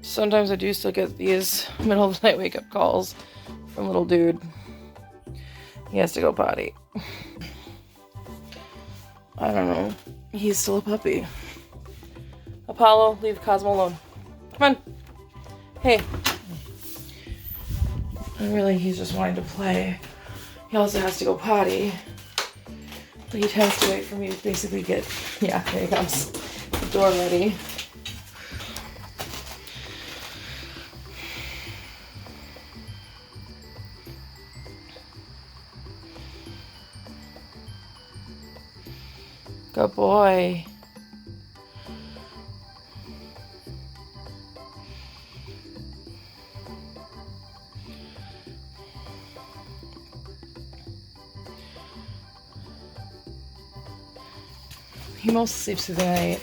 Sometimes I do still get these middle of the night wake up calls from little dude. He has to go potty. I don't know. He's still a puppy. Apollo, leave Cosmo alone. Come on. Hey. And really, he's just wanting to play. He also has to go potty. But he tends to wait for me to basically get, yeah, there he comes. The door ready. Good boy. He mostly sleeps through the night.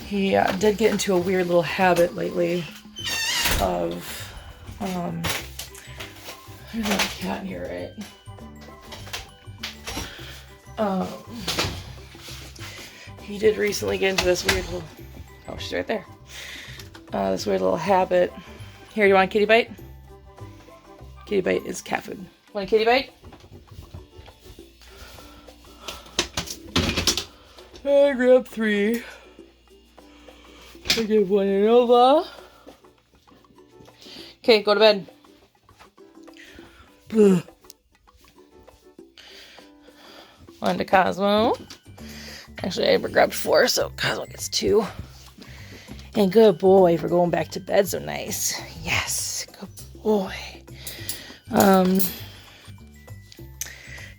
He did get into a weird little habit lately of, there's not a cat in here, right? He did recently get into this weird little, oh, she's right there. This weird little habit. Here, you want a kitty bite? Kitty bite is cat food. Want a kitty bite? I grab 3. I give 1 to Nova. Okay, go to bed. Bleh. 1 to Cosmo. Actually, I grabbed 4, so Cosmo gets 2. And good boy for going back to bed so nice. Yes, good boy.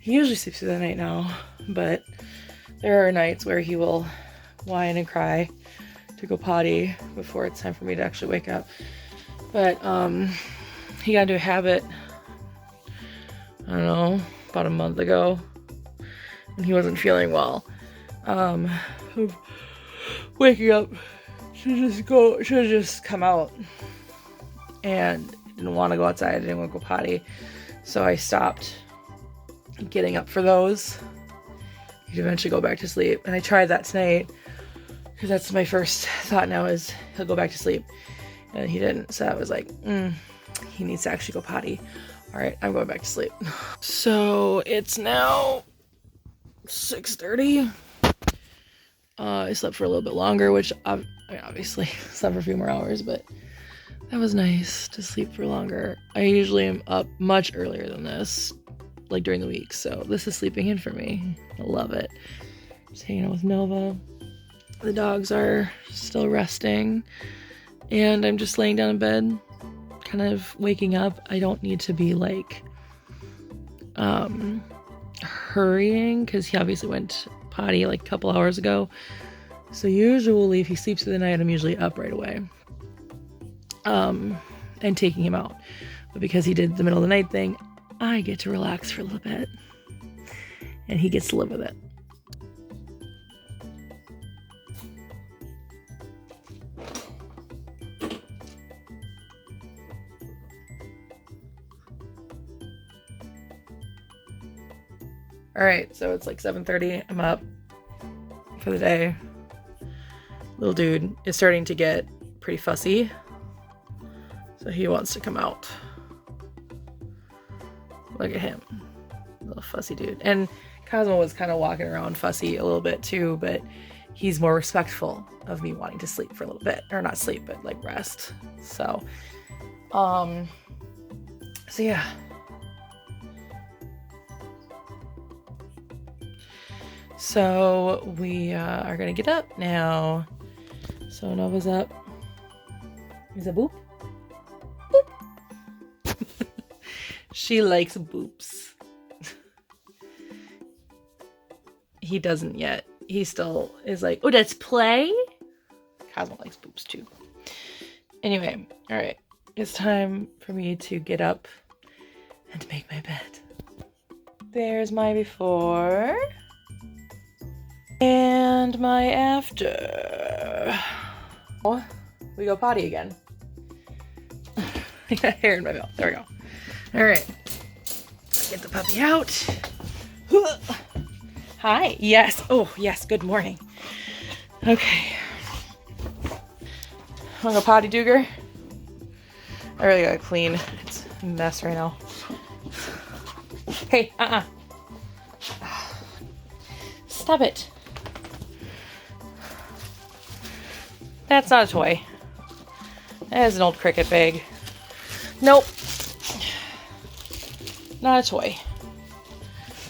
He usually sleeps through the night now, but there are nights where he will whine and cry to go potty before it's time for me to actually wake up. But he got into a habit, I don't know, about a month ago when he wasn't feeling well. Waking up should have just come out, and didn't want to go outside. I didn't want to go potty, so I stopped getting up for those. He'd eventually go back to sleep, and I tried that tonight because that's my first thought now is he'll go back to sleep, and he didn't. So I was like, he needs to actually go potty. All right, I'm going back to sleep. So it's now 6:30. I slept for a little bit longer, which I obviously slept for a few more hours, but that was nice to sleep for longer. I usually am up much earlier than this, like during the week, so this is sleeping in for me. I love it. Just hanging out with Nova. The dogs are still resting, and I'm just laying down in bed, kind of waking up. I don't need to be like hurrying because he obviously went potty like a couple hours ago. So usually if he sleeps through the night, I'm usually up right away and taking him out. But because he did the middle of the night thing, I get to relax for a little bit, and he gets to live with it. All right, so it's like 7:30. I'm up for the day. Little dude is starting to get pretty fussy, so he wants to come out. Look at him, little fussy dude. And Cosmo was kind of walking around fussy a little bit too, but he's more respectful of me wanting to sleep for a little bit, or not sleep, but like rest. So yeah. So we are gonna get up now. So Nova's up. Is it boop? Boop. She likes boops. He doesn't yet. He still is like, oh, that's play? Cosmo likes boops too. Anyway, all right. It's time for me to get up and to make my bed. There's my before. And my after. Oh, we go potty again. I got hair in my mouth. There we go. All right. Get the puppy out. Hi. Yes. Oh, yes. Good morning. Okay. Wanna go potty, Duger? I really gotta clean. It's a mess right now. Hey, Stop it. That's not a toy. That is an old cricket bag. Nope. Not a toy.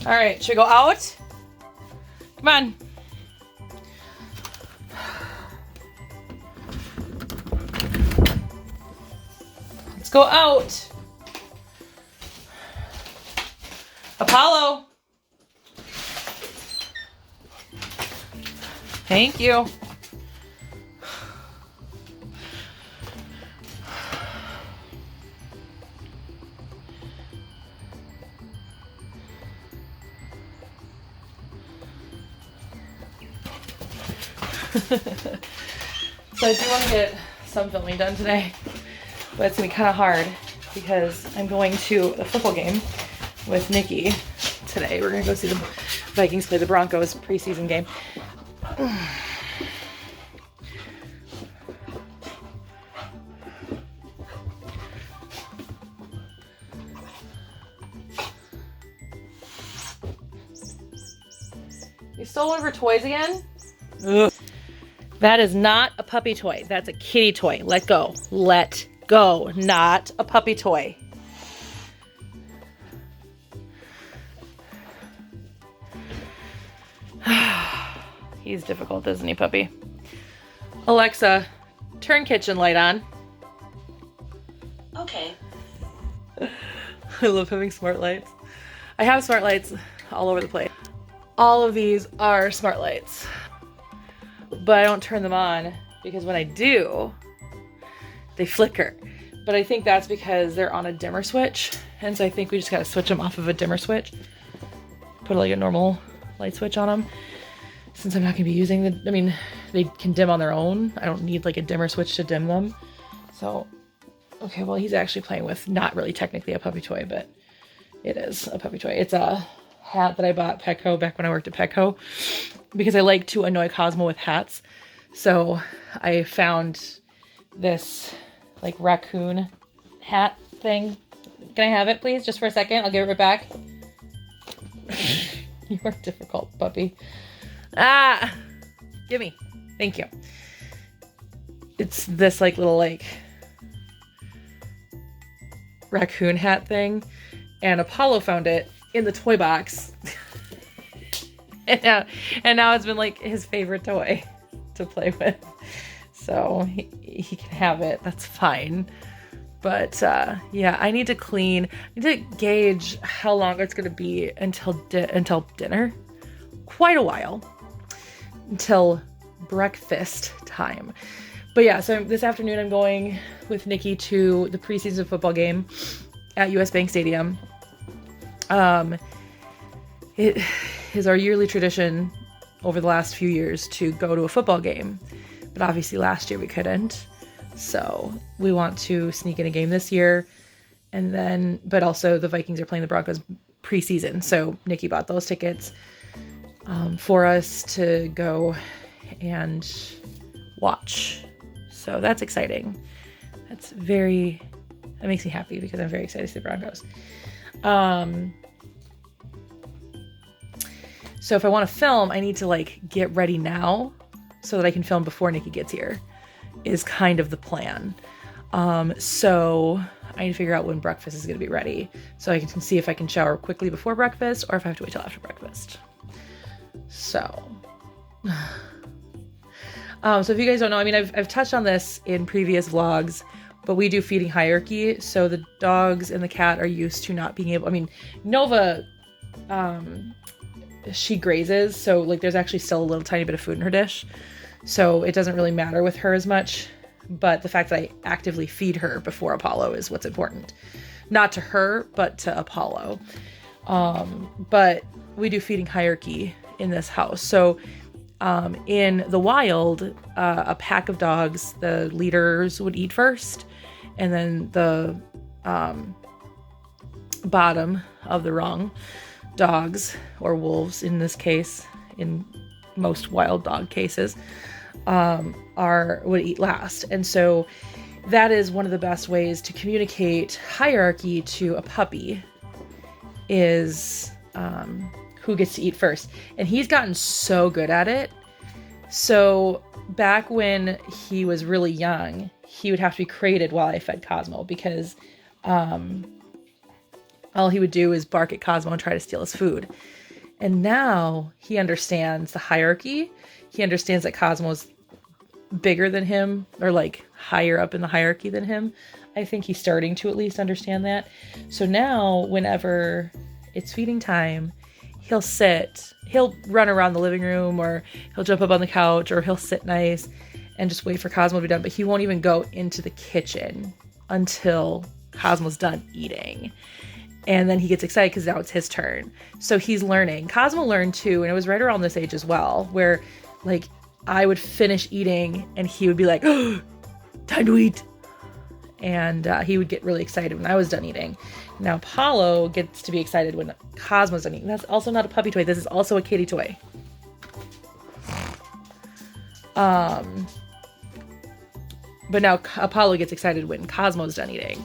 All right, should we go out? Come on. Let's go out. Apollo. Thank you. So I do want to get some filming done today, but it's gonna be kind of hard because I'm going to the football game with Nikki today. We're gonna go see the Vikings play the Broncos preseason game. You stole one of her toys again? Ugh. That is not a puppy toy. That's a kitty toy. Let go. Let go. Not a puppy toy. He's difficult, isn't he, puppy? Alexa, turn kitchen light on. Okay. I love having smart lights. I have smart lights all over the place. All of these are smart lights, but I don't turn them on because when I do, they flicker. But I think that's because they're on a dimmer switch, and so I think we just gotta switch them off of a dimmer switch. Put like a normal light switch on them. Since I'm not gonna be using the, I mean, they can dim on their own. I don't need like a dimmer switch to dim them. So, okay, well, he's actually playing with not really technically a puppy toy, but it is a puppy toy. It's a hat that I bought at Petco back when I worked at Petco because I like to annoy Cosmo with hats. So I found this like raccoon hat thing. Can I have it, please? Just for a second. I'll give it right back. You are difficult, puppy. Ah, give me. Thank you. It's this like little like raccoon hat thing, and Apollo found it in the toy box. and now it's been like his favorite toy to play with. So he can have it. That's fine. But yeah, I need to clean. I need to gauge how long it's going to be until dinner. Quite a while. Until breakfast time. But yeah, so this afternoon I'm going with Nikki to the preseason football game at US Bank Stadium. It is our yearly tradition over the last few years to go to a football game, but obviously last year we couldn't. So we want to sneak in a game this year, and then, but also the Vikings are playing the Broncos preseason. So Nikki bought those tickets for us to go and watch. So that's exciting. That makes me happy because I'm very excited to see the Broncos. So if I want to film, I need to like get ready now so that I can film before Nikki gets here is kind of the plan. So I need to figure out when breakfast is going to be ready so I can see if I can shower quickly before breakfast or if I have to wait till after breakfast. So if you guys don't know, I mean, I've touched on this in previous vlogs, but we do feeding hierarchy. So the dogs and the cat are used to not being able, I mean, Nova, she grazes. So like there's actually still a little tiny bit of food in her dish. So it doesn't really matter with her as much, but the fact that I actively feed her before Apollo is what's important. Not to her, but to Apollo. But we do feeding hierarchy in this house. So in the wild, a pack of dogs, the leaders would eat first, and then the bottom of the rung, dogs or wolves in this case, in most wild dog cases, would eat last. And so that is one of the best ways to communicate hierarchy to a puppy, is who gets to eat first. And he's gotten so good at it. So back when he was really young, he would have to be crated while I fed Cosmo, because all he would do is bark at Cosmo and try to steal his food. And now he understands the hierarchy. He understands that Cosmo's bigger than him, or like higher up in the hierarchy than him. I think he's starting to at least understand that. So now whenever it's feeding time, he'll run around the living room, or he'll jump up on the couch, or he'll sit nice and just wait for Cosmo to be done. But he won't even go into the kitchen until Cosmo's done eating. And then he gets excited because now it's his turn. So he's learning. Cosmo learned too, and it was right around this age as well, where like I would finish eating and he would be like, oh, time to eat. And he would get really excited when I was done eating. Now Apollo gets to be excited when Cosmo's done eating. That's also not a puppy toy. This is also a kitty toy. But now Apollo gets excited when Cosmo's done eating.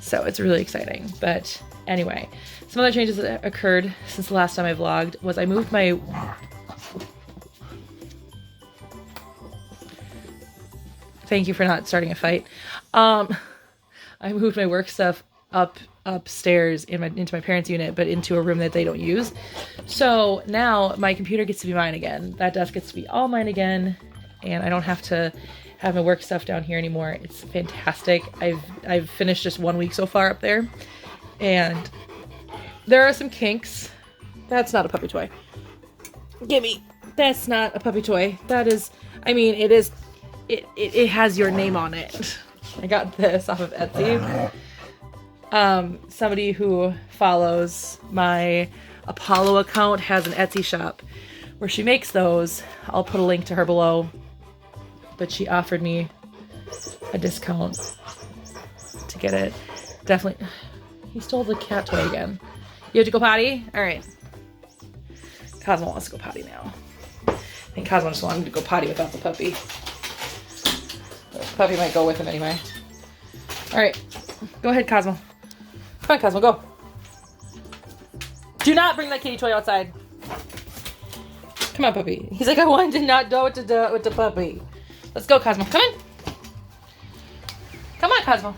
So it's really exciting. But anyway, some other changes that occurred since the last time I vlogged was I moved my... Thank you for not starting a fight. I moved my work stuff upstairs into my parents' unit, but into a room that they don't use. So now my computer gets to be mine again. That desk gets to be all mine again, and I don't have to have my work stuff down here anymore. It's fantastic. I've finished just 1 week so far up there, and there are some kinks. That's not a puppy toy. Gimme. That's not a puppy toy. That is, I mean, it is. It has your name on it. I got this off of Etsy. Somebody who follows my Apollo account has an Etsy shop where she makes those. I'll put a link to her below. But she offered me a discount to get it. Definitely. He stole the cat toy again. You have to go potty? All right. Cosmo wants to go potty now. I think Cosmo just wanted to go potty without the puppy. The puppy might go with him anyway. All right. Go ahead, Cosmo. Come on, Cosmo, go. Do not bring that kitty toy outside. Come on, puppy. He's like, I wanted to not know what to do with the puppy. Let's go, Cosmo. Come in. Come on, Cosmo.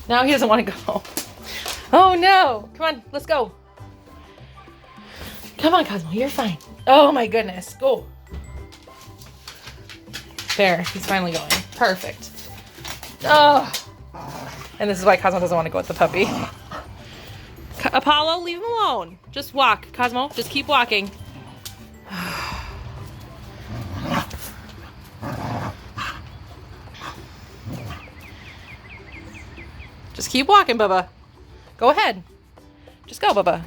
Now he doesn't want to go. Oh, no. Come on. Let's go. Come on, Cosmo. You're fine. Oh, my goodness. Go. There. He's finally going. Perfect. Oh. And this is why Cosmo doesn't want to go with the puppy. Apollo, leave him alone. Just walk, Cosmo. Just keep walking. Just keep walking, Bubba. Go ahead. Just go, Bubba.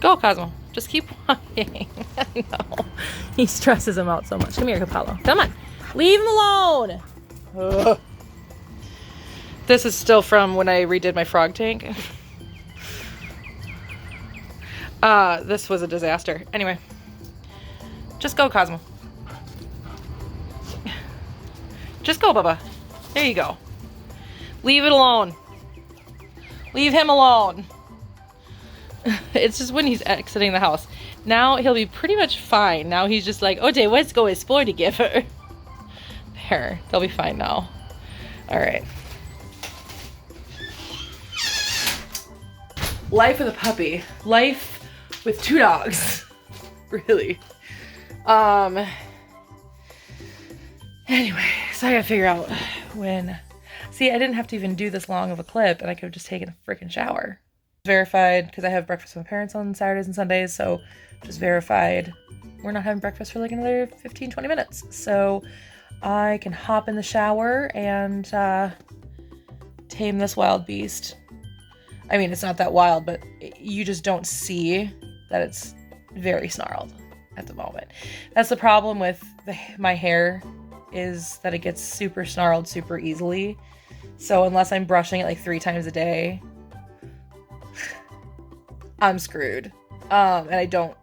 Go, Cosmo. Just keep walking. I know. He stresses him out so much. Come here, Apollo. Come on. Leave him alone. Ugh. This is still from when I redid my frog tank. This was a disaster. Anyway. Just go, Cosmo. Just go, Bubba. There you go. Leave it alone. Leave him alone. It's just when he's exiting the house. Now he'll be pretty much fine. Now he's just like, okay, let's go explore together. There. They'll be fine now. Alright. Life with a puppy. Life with 2 dogs. Really. Anyway, so I gotta figure out when... See, I didn't have to even do this long of a clip, and I could have just taken a freaking shower. Verified, because I have breakfast with my parents on Saturdays and Sundays, so just verified we're not having breakfast for like another 15-20 minutes. So I can hop in the shower and tame this wild beast. I mean, it's not that wild, but you just don't see that it's very snarled at the moment. That's the problem with my hair, is that it gets super snarled super easily. So unless I'm brushing it like 3 times a day, I'm screwed. And I don't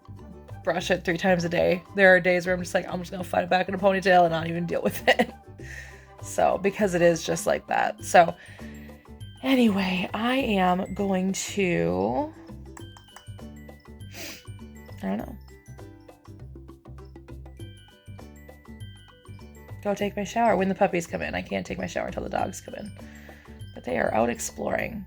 brush it 3 times a day. There are days where I'm just like, I'm just gonna fight it back in a ponytail and not even deal with it. So, because it is just like that. So, anyway, I am going to, I don't know, go take my shower when the puppies come in. I can't take my shower until the dogs come in. But they are out exploring.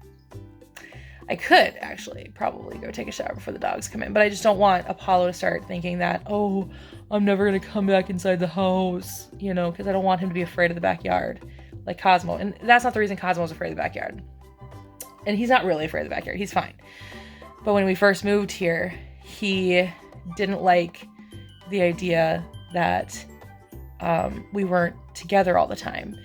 I could actually probably go take a shower before the dogs come in, but I just don't want Apollo to start thinking that, oh, I'm never going to come back inside the house, you know, because I don't want him to be afraid of the backyard like Cosmo. And that's not the reason Cosmo's afraid of the backyard. And he's not really afraid of the backyard. He's fine. But when we first moved here, he didn't like the idea that we weren't together all the time.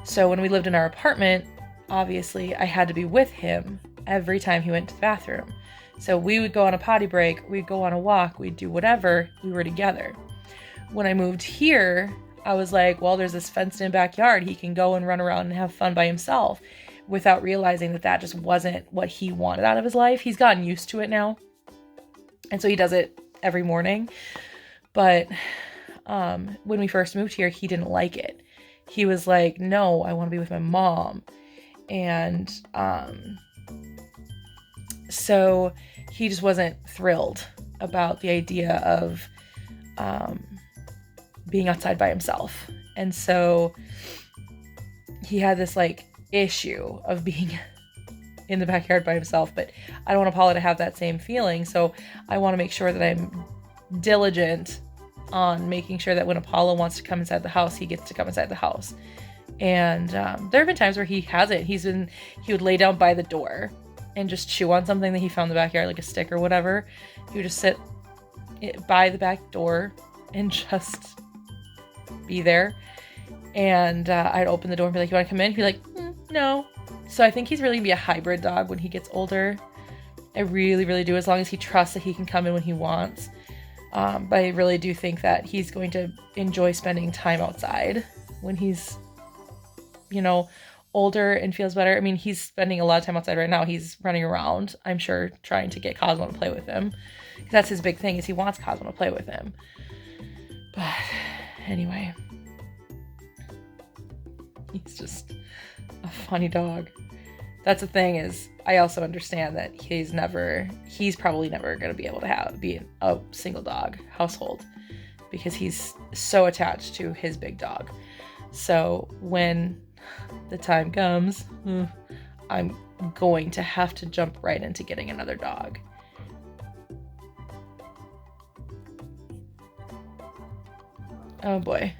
So when we lived in our apartment, obviously I had to be with him every time he went to the bathroom. So we would go on a potty break, we'd go on a walk, we'd do whatever, we were together. When I moved here, I was like, well, there's this fenced in backyard. He can go and run around and have fun by himself, without realizing that that just wasn't what he wanted out of his life. He's gotten used to it now. And so he does it every morning. But when we first moved here, he didn't like it. He was like, no, I want to be with my mom. And so he just wasn't thrilled about the idea of being outside by himself. And so he had this like issue of being in the backyard by himself, but I don't want Apollo to have that same feeling. So I want to make sure that I'm diligent on making sure that when Apollo wants to come inside the house, he gets to come inside the house. And there have been times where he hasn't. He would lay down by the door and just chew on something that he found in the backyard, like a stick or whatever. He would just sit by the back door and just be there. And I'd open the door and be like, you want to come in? He'd be like, no. So I think he's really going to be a hybrid dog when he gets older. I really, really do, as long as he trusts that he can come in when he wants. But I really do think that he's going to enjoy spending time outside when he's, you know, older and feels better. I mean, he's spending a lot of time outside right now. He's running around, I'm sure, trying to get Cosmo to play with him. That's his big thing, is he wants Cosmo to play with him. But anyway, he's just a funny dog. That's the thing, is I also understand that he's probably never going to be able to be a single dog household, because he's so attached to his big dog. So when the time comes, I'm going to have to jump right into getting another dog. Oh boy.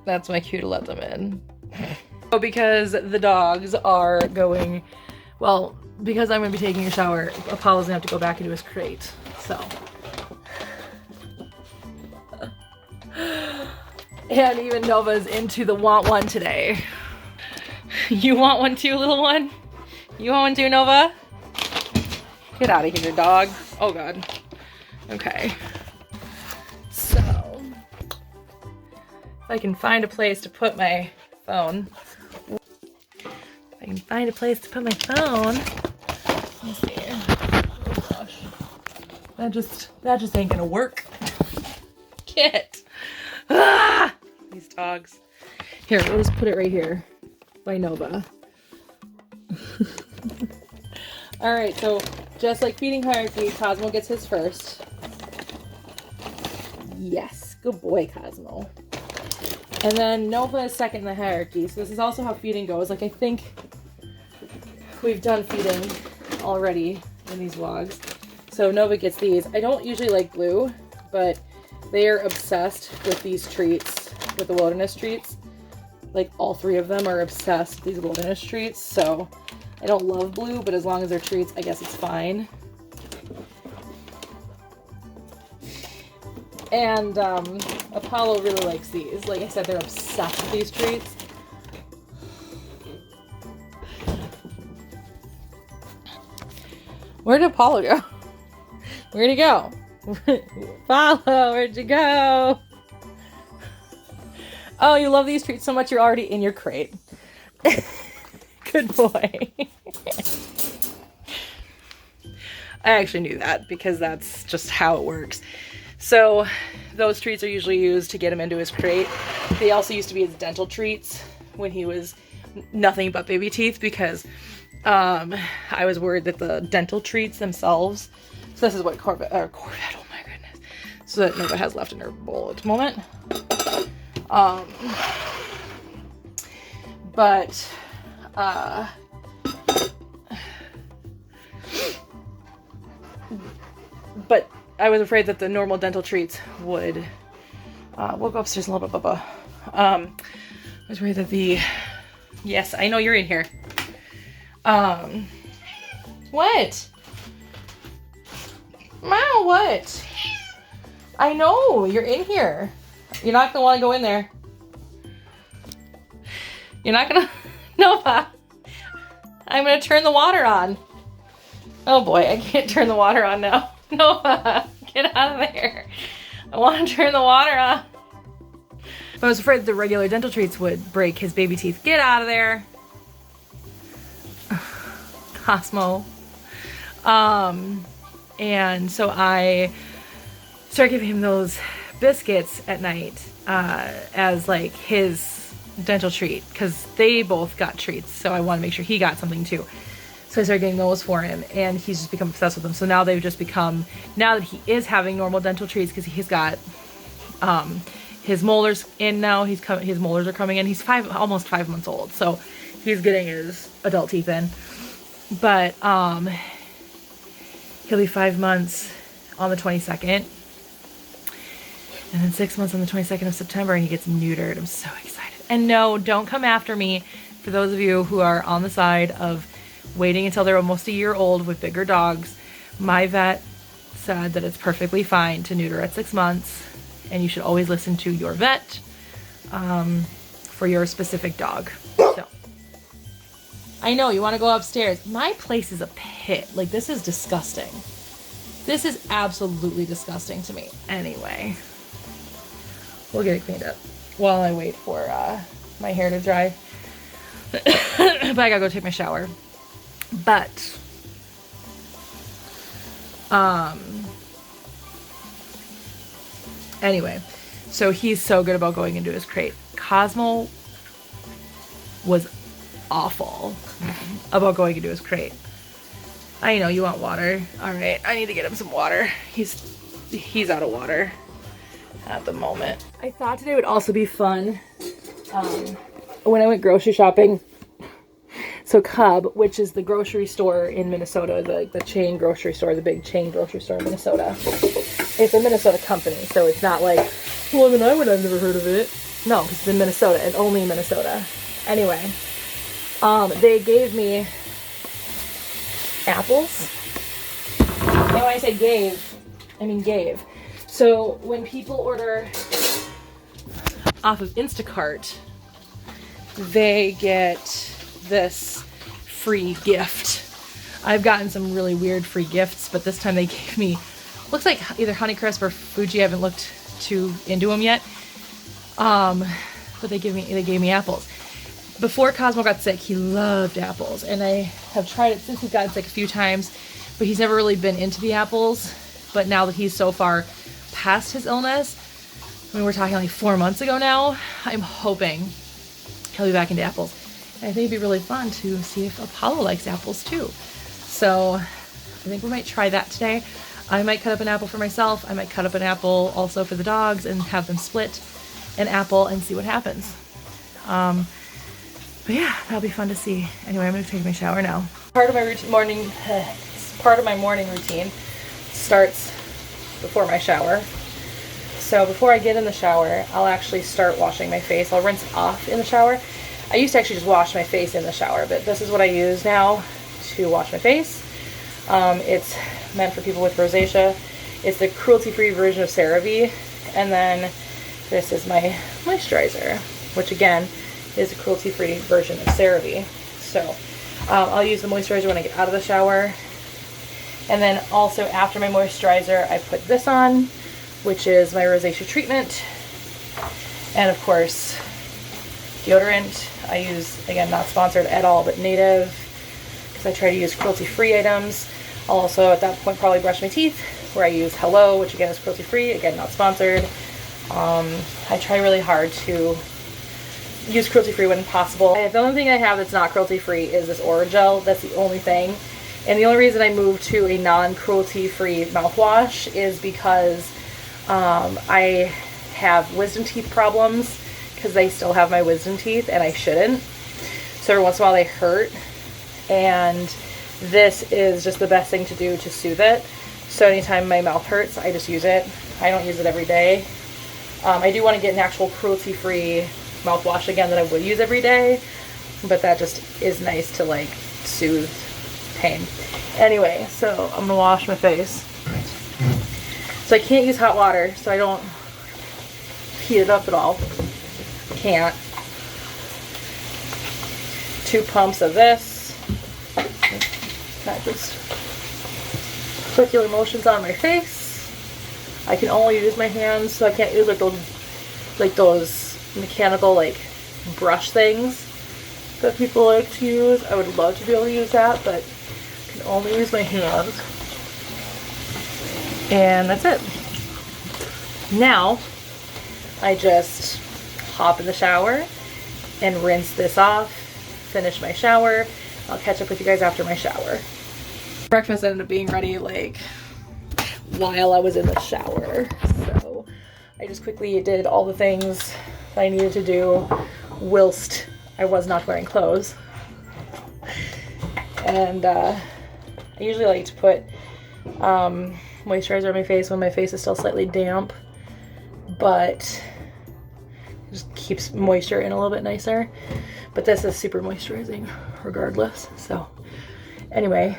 That's my cue to let them in. So because the dogs are going, well, because I'm going to be taking a shower, Apollo's going to have to go back into his crate, so. And even Nova's into the want one today. You want one too, little one? You want one too, Nova? Get out of here, dog. Oh, God. Okay. So, if I can find a place to put my phone. Let's see. Oh, gosh. That just ain't gonna work. Get. Ah! These dogs. Here, we'll just put it right here by Nova. All right, so just like feeding hierarchy, Cosmo gets his first. Yes, good boy, Cosmo. And then Nova is second in the hierarchy. So this is also how feeding goes. Like, I think we've done feeding already in these vlogs. So Nova gets these. I don't usually like blue, but they are obsessed with these treats, with the wilderness treats. Like, all three of them are obsessed with these wilderness treats. So I don't love blue, but as long as they're treats, I guess it's fine. And Apollo really likes these. Like I said, they're obsessed with these treats. Where did Apollo go? Where'd he go? Apollo, where'd you go? Oh, you love these treats so much you're already in your crate. Good boy. I actually knew that because that's just how it works. So those treats are usually used to get him into his crate. They also used to be his dental treats when he was nothing but baby teeth, because I was worried that the dental treats themselves. So this is what Corvette, oh my goodness. So that Nova has left in her bowl at the moment. But I was afraid that the normal dental treats would, we'll go upstairs a little bit, Bubba. I was worried that yes, I know you're in here. What? Meow, what? I know, you're in here. You're not gonna wanna go in there. You're not gonna, Nova. I'm gonna turn the water on. Oh boy, I can't turn the water on now. Nova, get out of there. I want to turn the water on. I was afraid the regular dental treats would break his baby teeth. Get out of there. Cosmo. And so I started giving him those biscuits at night as like his dental treat, because they both got treats, so I want to make sure he got something too. So I started getting those for him, and he's just become obsessed with them. So now they've just become, now that he is having normal dental treats, because he's got his molars in now. His molars are coming in. He's almost 5 months old, so he's getting his adult teeth in. But he'll be 5 months on the 22nd, and then 6 months on the 22nd of September, and he gets neutered. I'm so excited. And no, don't come after me. For those of you who are on the side of waiting until they're almost a year old with bigger dogs, my vet said that it's perfectly fine to neuter at 6 months, and you should always listen to your vet for your specific dog. So I know you want to go upstairs. My place is a pit. Like, this is disgusting. This is absolutely disgusting to me. Anyway, we'll get it cleaned up while I wait for my hair to dry. But I gotta go take my shower. But anyway, so he's so good about going into his crate. Cosmo was awful about going into his crate. I know you want water. All right, I need to get him some water. He's out of water at the moment. I thought today would also be fun when I went grocery shopping. So Cub, which is the grocery store in Minnesota, the chain grocery store, the big chain grocery store in Minnesota. It's a Minnesota company, so it's not like, well, then I've never heard of it. No, it's in Minnesota, and only in Minnesota. Anyway, they gave me apples. And when I say gave, I mean gave. So when people order off of Instacart, they get this free gift. I've gotten some really weird free gifts, but this time they gave me, looks like either Honeycrisp or Fuji. I haven't looked too into them yet. But they gave me apples. Before Cosmo got sick, he loved apples, and I have tried it since he's gotten sick a few times, but he's never really been into the apples. But now that he's so far past his illness, I mean, we're talking like 4 months ago now, I'm hoping he'll be back into apples. And I think it'd be really fun to see if Apollo likes apples too. So I think we might try that today. I might cut up an apple for myself. I might cut up an apple also for the dogs and have them split an apple and see what happens. But yeah, that'll be fun to see. Anyway, I'm gonna take my shower now. Part of my morning routine starts before my shower. So before I get in the shower, I'll actually start washing my face. I'll rinse off in the shower. I used to actually just wash my face in the shower, but this is what I use now to wash my face. It's meant for people with rosacea. It's the cruelty-free version of CeraVe. And then this is my moisturizer, which again is a cruelty-free version of CeraVe. So I'll use the moisturizer when I get out of the shower. And then also after my moisturizer, I put this on, which is my rosacea treatment. And of course, deodorant. I use, again, not sponsored at all, but Native, because I try to use cruelty-free items. I'll also at that point probably brush my teeth, where I use Hello, which again is cruelty-free, again not sponsored. I try really hard to use cruelty-free when possible. The only thing I have that's not cruelty-free is this Orajel. That's the only thing. And the only reason I moved to a non-cruelty-free mouthwash is because I have wisdom teeth problems, because they still have my wisdom teeth and I shouldn't. So every once in a while they hurt, and this is just the best thing to do to soothe it. So anytime my mouth hurts, I just use it. I don't use it every day. I do want to get an actual cruelty-free mouthwash again that I would use every day, but that just is nice to like soothe pain. Anyway, so I'm gonna wash my face. So I can't use hot water, so I don't heat it up at all. Can't. 2 pumps of this. Not just circular motions on my face. I can only use my hands, so I can't use like those mechanical like brush things that people like to use. I would love to be able to use that, but I can only use my hands. And that's it. Now I just hop in the shower and rinse this off, finish my shower. I'll catch up with you guys after my shower. Breakfast ended up being ready like while I was in the shower, so I just quickly did all the things that I needed to do whilst I was not wearing clothes. And I usually like to put moisturizer on my face when my face is still slightly damp, but it just keeps moisture in a little bit nicer. But this is super moisturizing regardless. So anyway,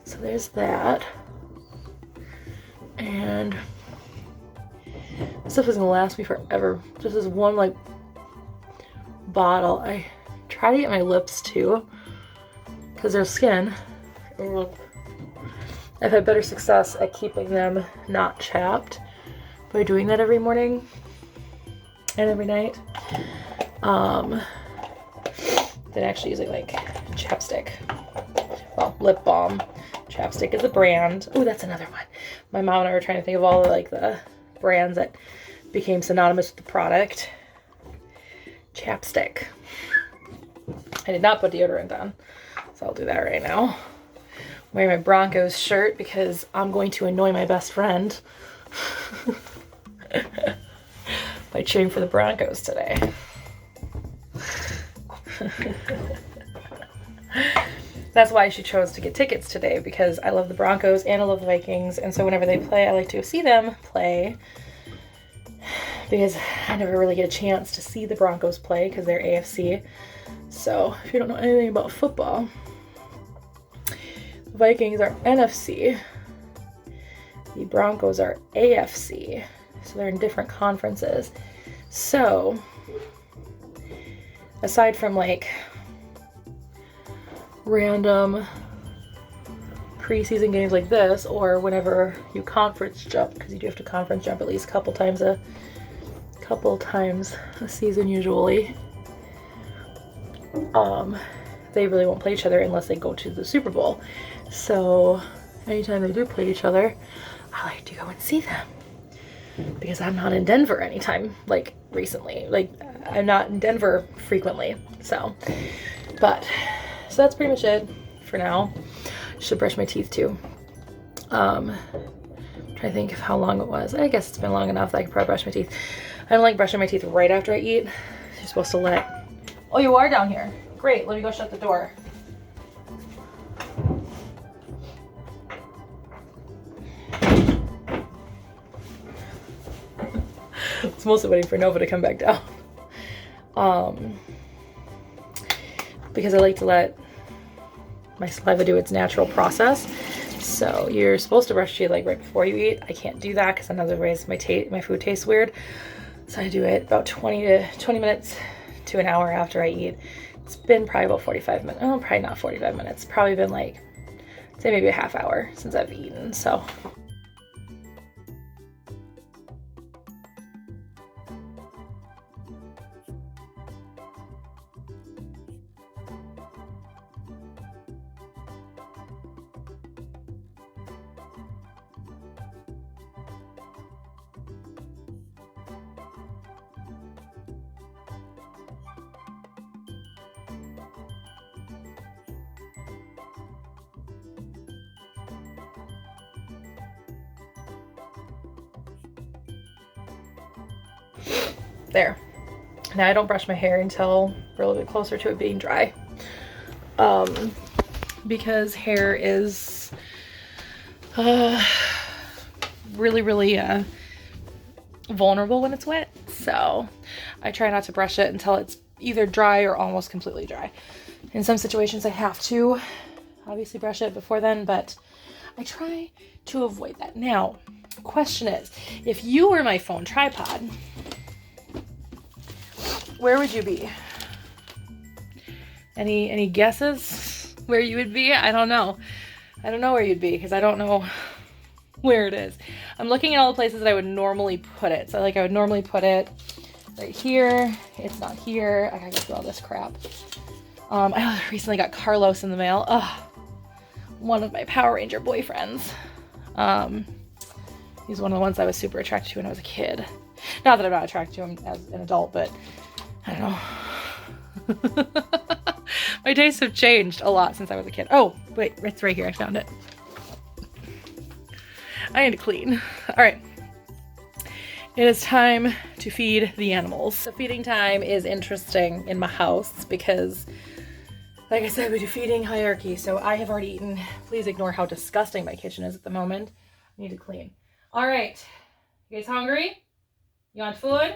so there's that. And this stuff is gonna last me forever. Just this one like bottle. I try to get my lips too, because there's skin. I've had better success at keeping them not chapped by doing that every morning and every night than actually using like chapstick. Well, lip balm. Chapstick is a brand. Oh, that's another one. My mom and I were trying to think of all the like the brands that became synonymous with the product. Chapstick. I did not put deodorant on, so I'll do that right now. I'm wearing my Broncos shirt because I'm going to annoy my best friend by cheering for the Broncos today. That's why she chose to get tickets today, because I love the Broncos and I love the Vikings, and so whenever they play, I like to see them play, because I never really get a chance to see the Broncos play because they're AFC. So if you don't know anything about football, the Vikings are NFC, the Broncos are AFC, so they're in different conferences. So aside from like random preseason games like this, or whenever you conference jump, because you do have to conference jump at least a couple times a season usually, they really won't play each other unless they go to the Super Bowl. So anytime they do play each other, I like to go and see them, because I'm not in Denver anytime like recently. Like I'm not in Denver frequently, so that's pretty much it for now. Should brush my teeth too. Trying to think of how long it was. I guess it's been long enough that I could probably brush my teeth. I don't like brushing my teeth right after I eat. You're supposed to let... Oh, you are down here. Great, let me go shut the door. I was mostly waiting for Nova to come back down. Because I like to let my saliva do its natural process. So you're supposed to brush your teeth like right before you eat. I can't do that because otherwise my food tastes weird. So I do it about 20 minutes to an hour after I eat. It's been probably about 45 minutes. Oh, probably not 45 minutes. Probably been like, say maybe a half hour since I've eaten. So. There. Now I don't brush my hair until we're a little bit closer to it being dry. Because hair is really vulnerable when it's wet. So I try not to brush it until it's either dry or almost completely dry. In some situations I have to obviously brush it before then, but I try to avoid that. Now, question is, if you were my phone tripod, where would you be? Any guesses where you would be? I don't know. I don't know where you'd be because I don't know where it is. I'm looking at all the places that I would normally put it. So like I would normally put it right here. It's not here. I gotta go through all this crap. I recently got Carlos in the mail. Ugh. One of my Power Ranger boyfriends. He's one of the ones I was super attracted to when I was a kid. Not that I'm not attracted to him as an adult, but I don't know. My tastes have changed a lot since I was a kid. Oh, wait, it's right here. I found it. I need to clean. All right. It is time to feed the animals. The feeding time is interesting in my house because, like I said, we do feeding hierarchy. So I have already eaten. Please ignore how disgusting my kitchen is at the moment. I need to clean. All right. You guys hungry? You want food?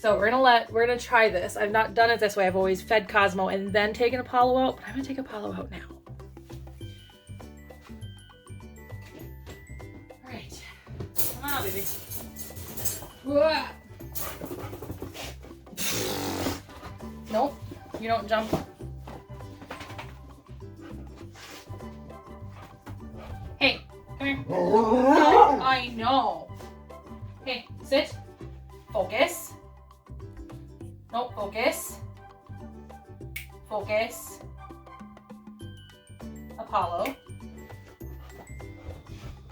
So we're gonna try this. I've not done it this way. I've always fed Cosmo and then taken Apollo out, but I'm gonna take Apollo out now. All right, come on, baby. Nope, you don't jump. Hey, come here. No, I know. Hey, sit. Focus. No, focus. Focus. Apollo.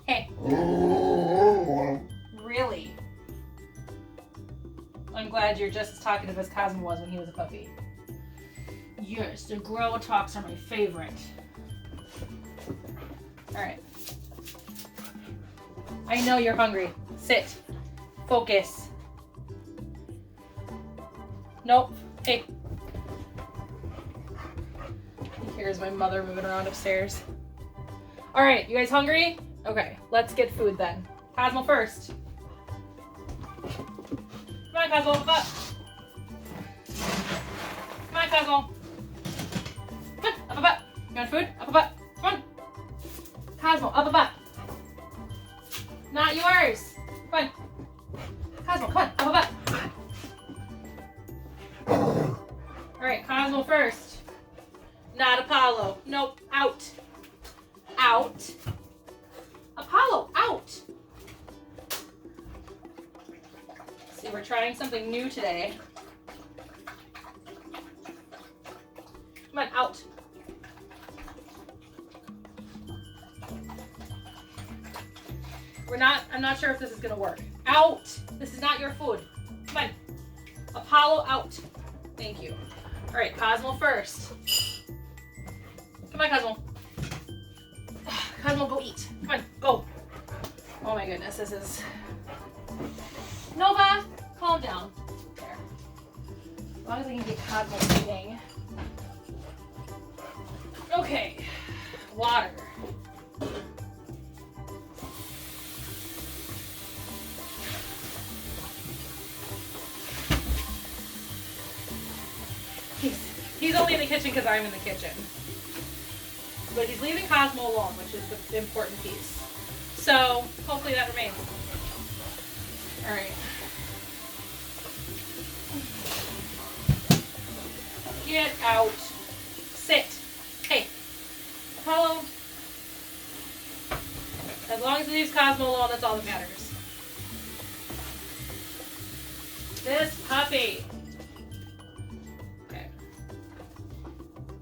Hey. Really? I'm glad you're just as talkative as Cosmo was when he was a puppy. Yes, the grow talks are my favorite. Alright. I know you're hungry. Sit. Focus. Nope. Hey. Here's my mother moving around upstairs. All right, you guys hungry? Okay, let's get food then. Cosmo first. Come on, Cosmo, up. Come on, Cosmo. Come on, up. You want food? Up. Come on. Cosmo, up. Not yours. Come on. Cosmo, come on, up. Alright, Cosmo first. Not Apollo. Nope, out. Out. Apollo, out. See, we're trying something new today. Come on, out. I'm not sure if this is gonna work. Out. This is not your food. Come on. Apollo, out. Thank you. All right, Cosmo first. Come on, Cosmo. Cosmo, go eat. Come on, go. Oh my goodness, this is... Nova, calm down. There. As long as I can get Cosmo eating. Okay, water. He's only in the kitchen because I'm in the kitchen. But he's leaving Cosmo alone, which is the important piece. So, hopefully that remains. Alright. Get out. Sit. Hey. Apollo. As long as he leaves Cosmo alone, that's all that matters. This puppy. Okay.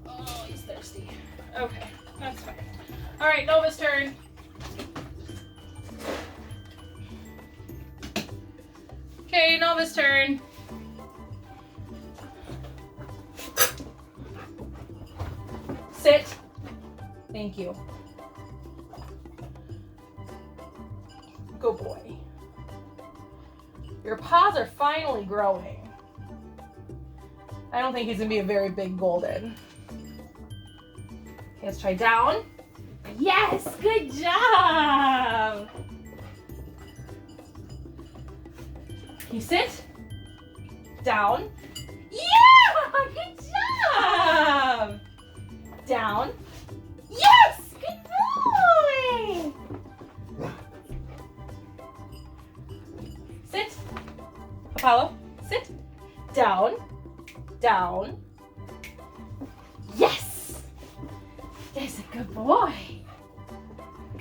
Oh, he's thirsty. Okay, that's fine. Alright, Nova's turn. Okay, Nova's turn. Sit. Thank you. Good boy. Your paws are finally growing. I don't think he's gonna be a very big golden. Okay, let's try down. Yes, good job. Can you sit? Down. Yeah, good job. Down. Yes, good boy. Sit. Apollo, sit. Down. Down. Yes. That's a good boy.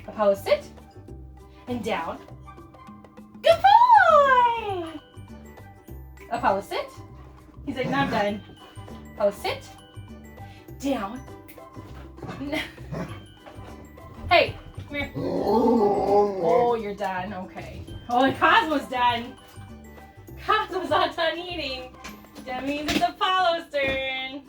Apollo, sit. And down. Good boy. Apollo, sit. He's like, no, I'm done. Apollo, sit. Down. Hey, come here. Oh, you're done. Okay. Oh, and Cosmo's done. Cosmo's not done eating. That means it's Apollo's turn.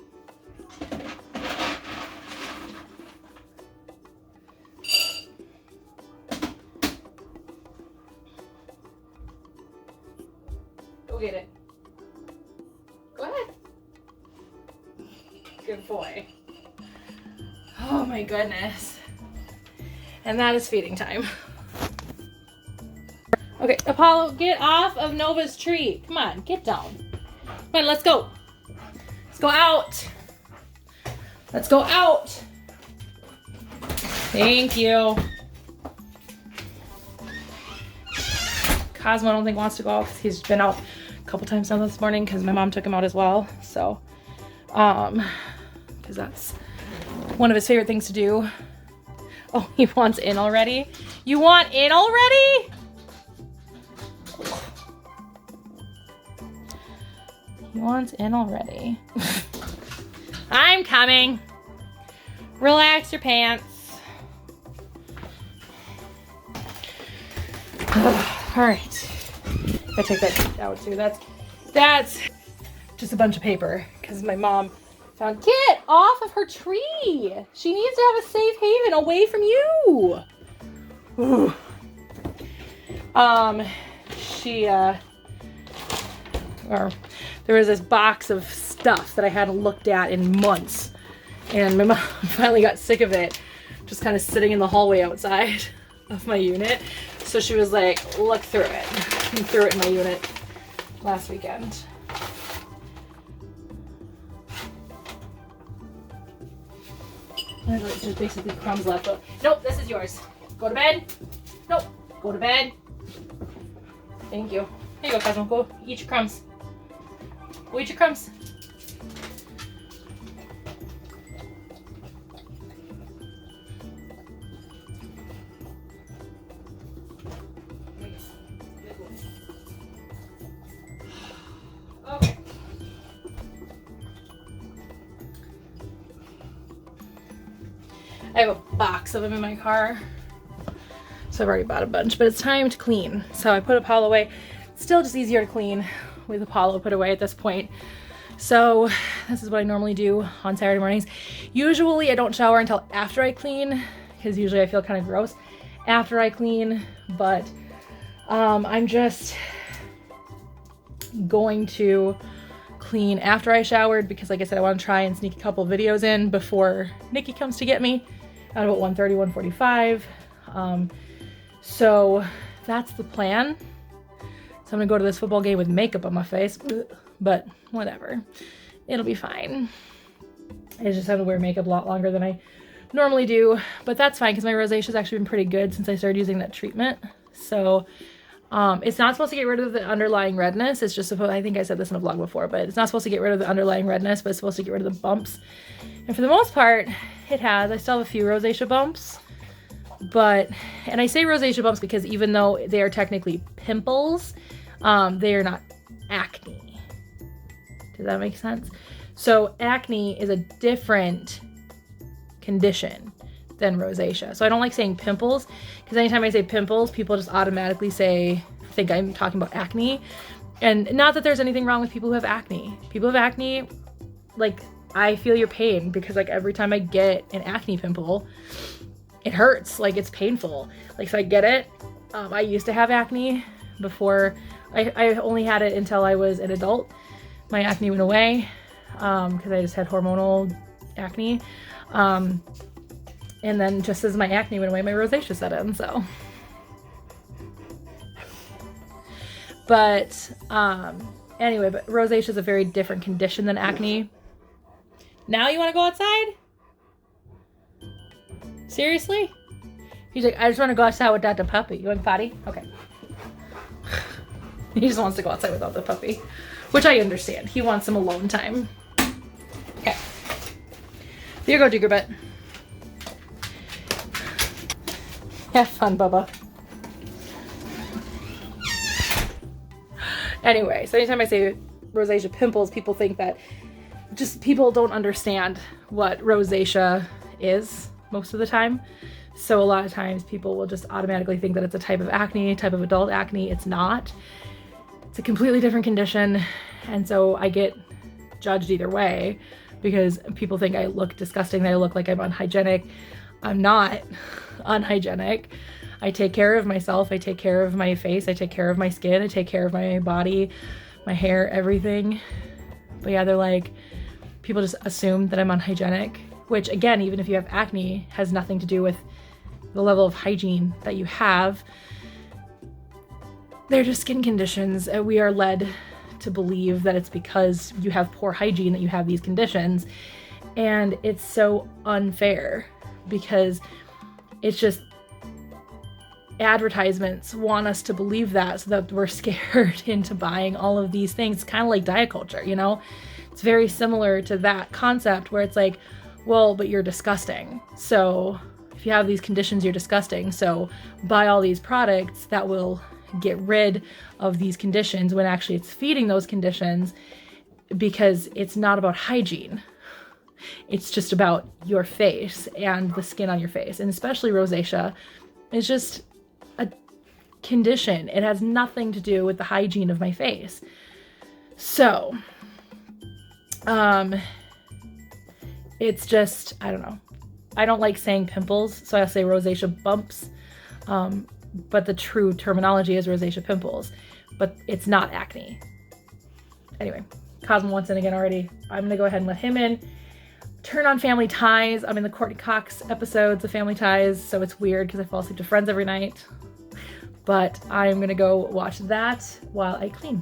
Go get it. Go ahead. Good boy. Oh my goodness. And that is feeding time. Okay, Apollo, get off of Nova's tree. Come on, get down. Come on, let's go. Let's go out. Let's go out. Thank you. Cosmo, I don't think wants to go out because he's been out a couple times now this morning because my mom took him out as well. So, because that's one of his favorite things to do. Oh, he wants in already? You want in already? He wants in already. I'm coming. Relax your pants. All right. I take that out too. That's just a bunch of paper because my mom found. Get off of her tree. She needs to have a safe haven away from you. Ooh. There was this box of stuff that I hadn't looked at in months, and my mom finally got sick of it, just kind of sitting in the hallway outside of my unit. So she was like, look through it, and threw it in my unit last weekend. There's like just basically crumbs left. Oh, nope, this is yours. Go to bed. Nope, go to bed. Thank you. Here you go, Cosmo. Go eat your crumbs. Go eat your crumbs. Okay. I have a box of them in my car. So I've already bought a bunch, but it's time to clean. So I put Apollo away. It's still just easier to clean with Apollo put away at this point So this is what I normally do on Saturday mornings. Usually I don't shower until after I clean, because usually I feel kind of gross after I clean, but I'm just going to clean after I showered because, like I said, I want to try and sneak a couple videos in before Nikki comes to get me at about 1:30, 1:45. So that's the plan. So I'm gonna go to this football game with makeup on my face, but whatever, it'll be fine. I just have to wear makeup a lot longer than I normally do, but that's fine because my rosacea has actually been pretty good since I started using that treatment. So it's not supposed to get rid of the underlying redness. It's just supposed, I think I said this in a vlog before, but it's not supposed to get rid of the underlying redness, but it's supposed to get rid of the bumps. And for the most part, it has. I still have a few rosacea bumps, but, and I say rosacea bumps because even though they are technically pimples, they are not acne. Does that make sense? So acne is a different condition than rosacea. So I don't like saying pimples because anytime I say pimples, people just automatically think I'm talking about acne. And not that there's anything wrong with people who have acne. People who have acne, like, I feel your pain because, like, every time I get an acne pimple, it hurts. Like, it's painful. Like, so I get it. I used to have acne before. I only had it until I was an adult. My acne went away because I just had hormonal acne. And then just as my acne went away, my rosacea set in, so. But anyway, but rosacea is a very different condition than acne. Now you want to go outside? Seriously? He's like, I just want to go outside without the puppy. You want potty? Okay. He just wants to go outside without the puppy, which I understand. He wants some alone time. Okay. Here you go, Digger Butt. Have fun, Bubba. Anyway, so anytime I say rosacea pimples, people think that just people don't understand what rosacea is most of the time. So a lot of times people will just automatically think that it's a type of acne, type of adult acne. It's not. It's a completely different condition. And so I get judged either way because people think I look disgusting, that I look like I'm unhygienic. I'm not unhygienic. I take care of myself. I take care of my face. I take care of my skin. I take care of my body, my hair, everything. But yeah, they're like, people just assume that I'm unhygienic, which again, even if you have acne, has nothing to do with the level of hygiene that you have. They're just skin conditions. We are led to believe that it's because you have poor hygiene that you have these conditions. And it's so unfair because it's just advertisements want us to believe that so that we're scared into buying all of these things. It's kind of like diet culture, you know? It's very similar to that concept where it's like, well, but you're disgusting. So if you have these conditions, you're disgusting. So buy all these products that will get rid of these conditions when actually it's feeding those conditions, because it's not about hygiene. It's just about your face and the skin on your face. And especially rosacea is just a condition. It has nothing to do with the hygiene of my face. So, it's just, I don't know. I don't like saying pimples, so I'll say rosacea bumps. But the true terminology is rosacea pimples, but it's not acne. Anyway, Cosmo wants in again already. I'm gonna go ahead and let him in. Turn on Family Ties. I'm in the Courtney Cox episodes of Family Ties, so it's weird because I fall asleep to Friends every night. But I'm gonna go watch that while I clean.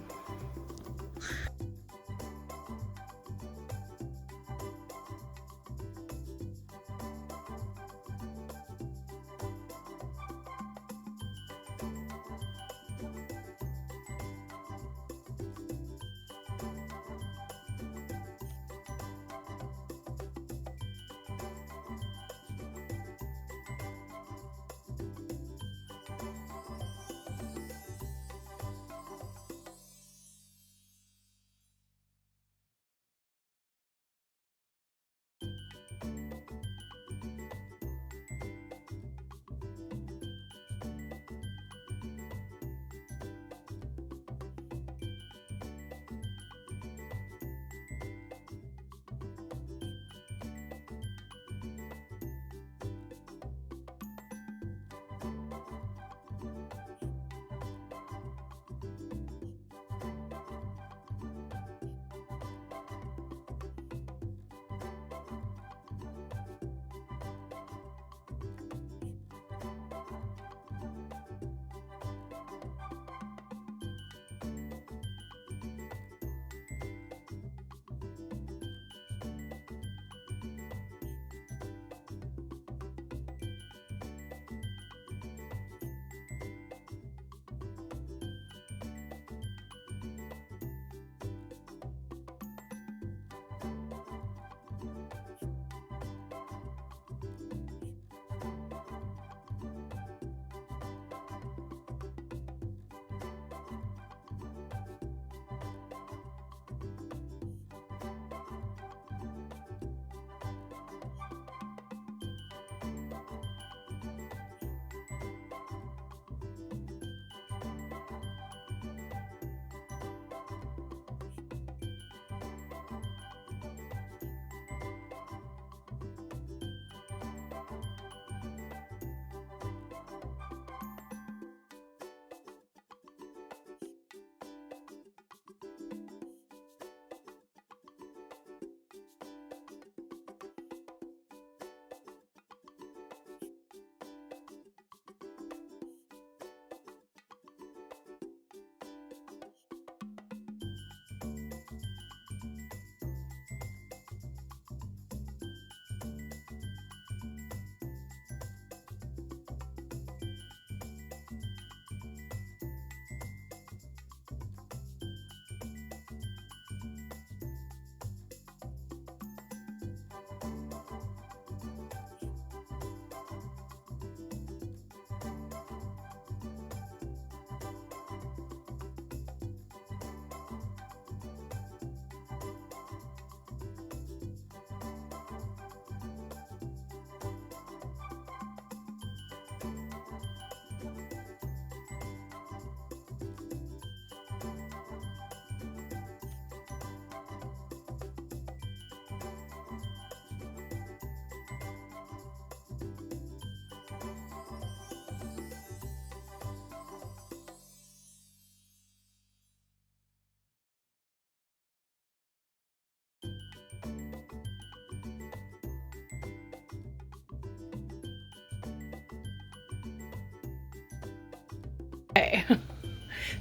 Okay.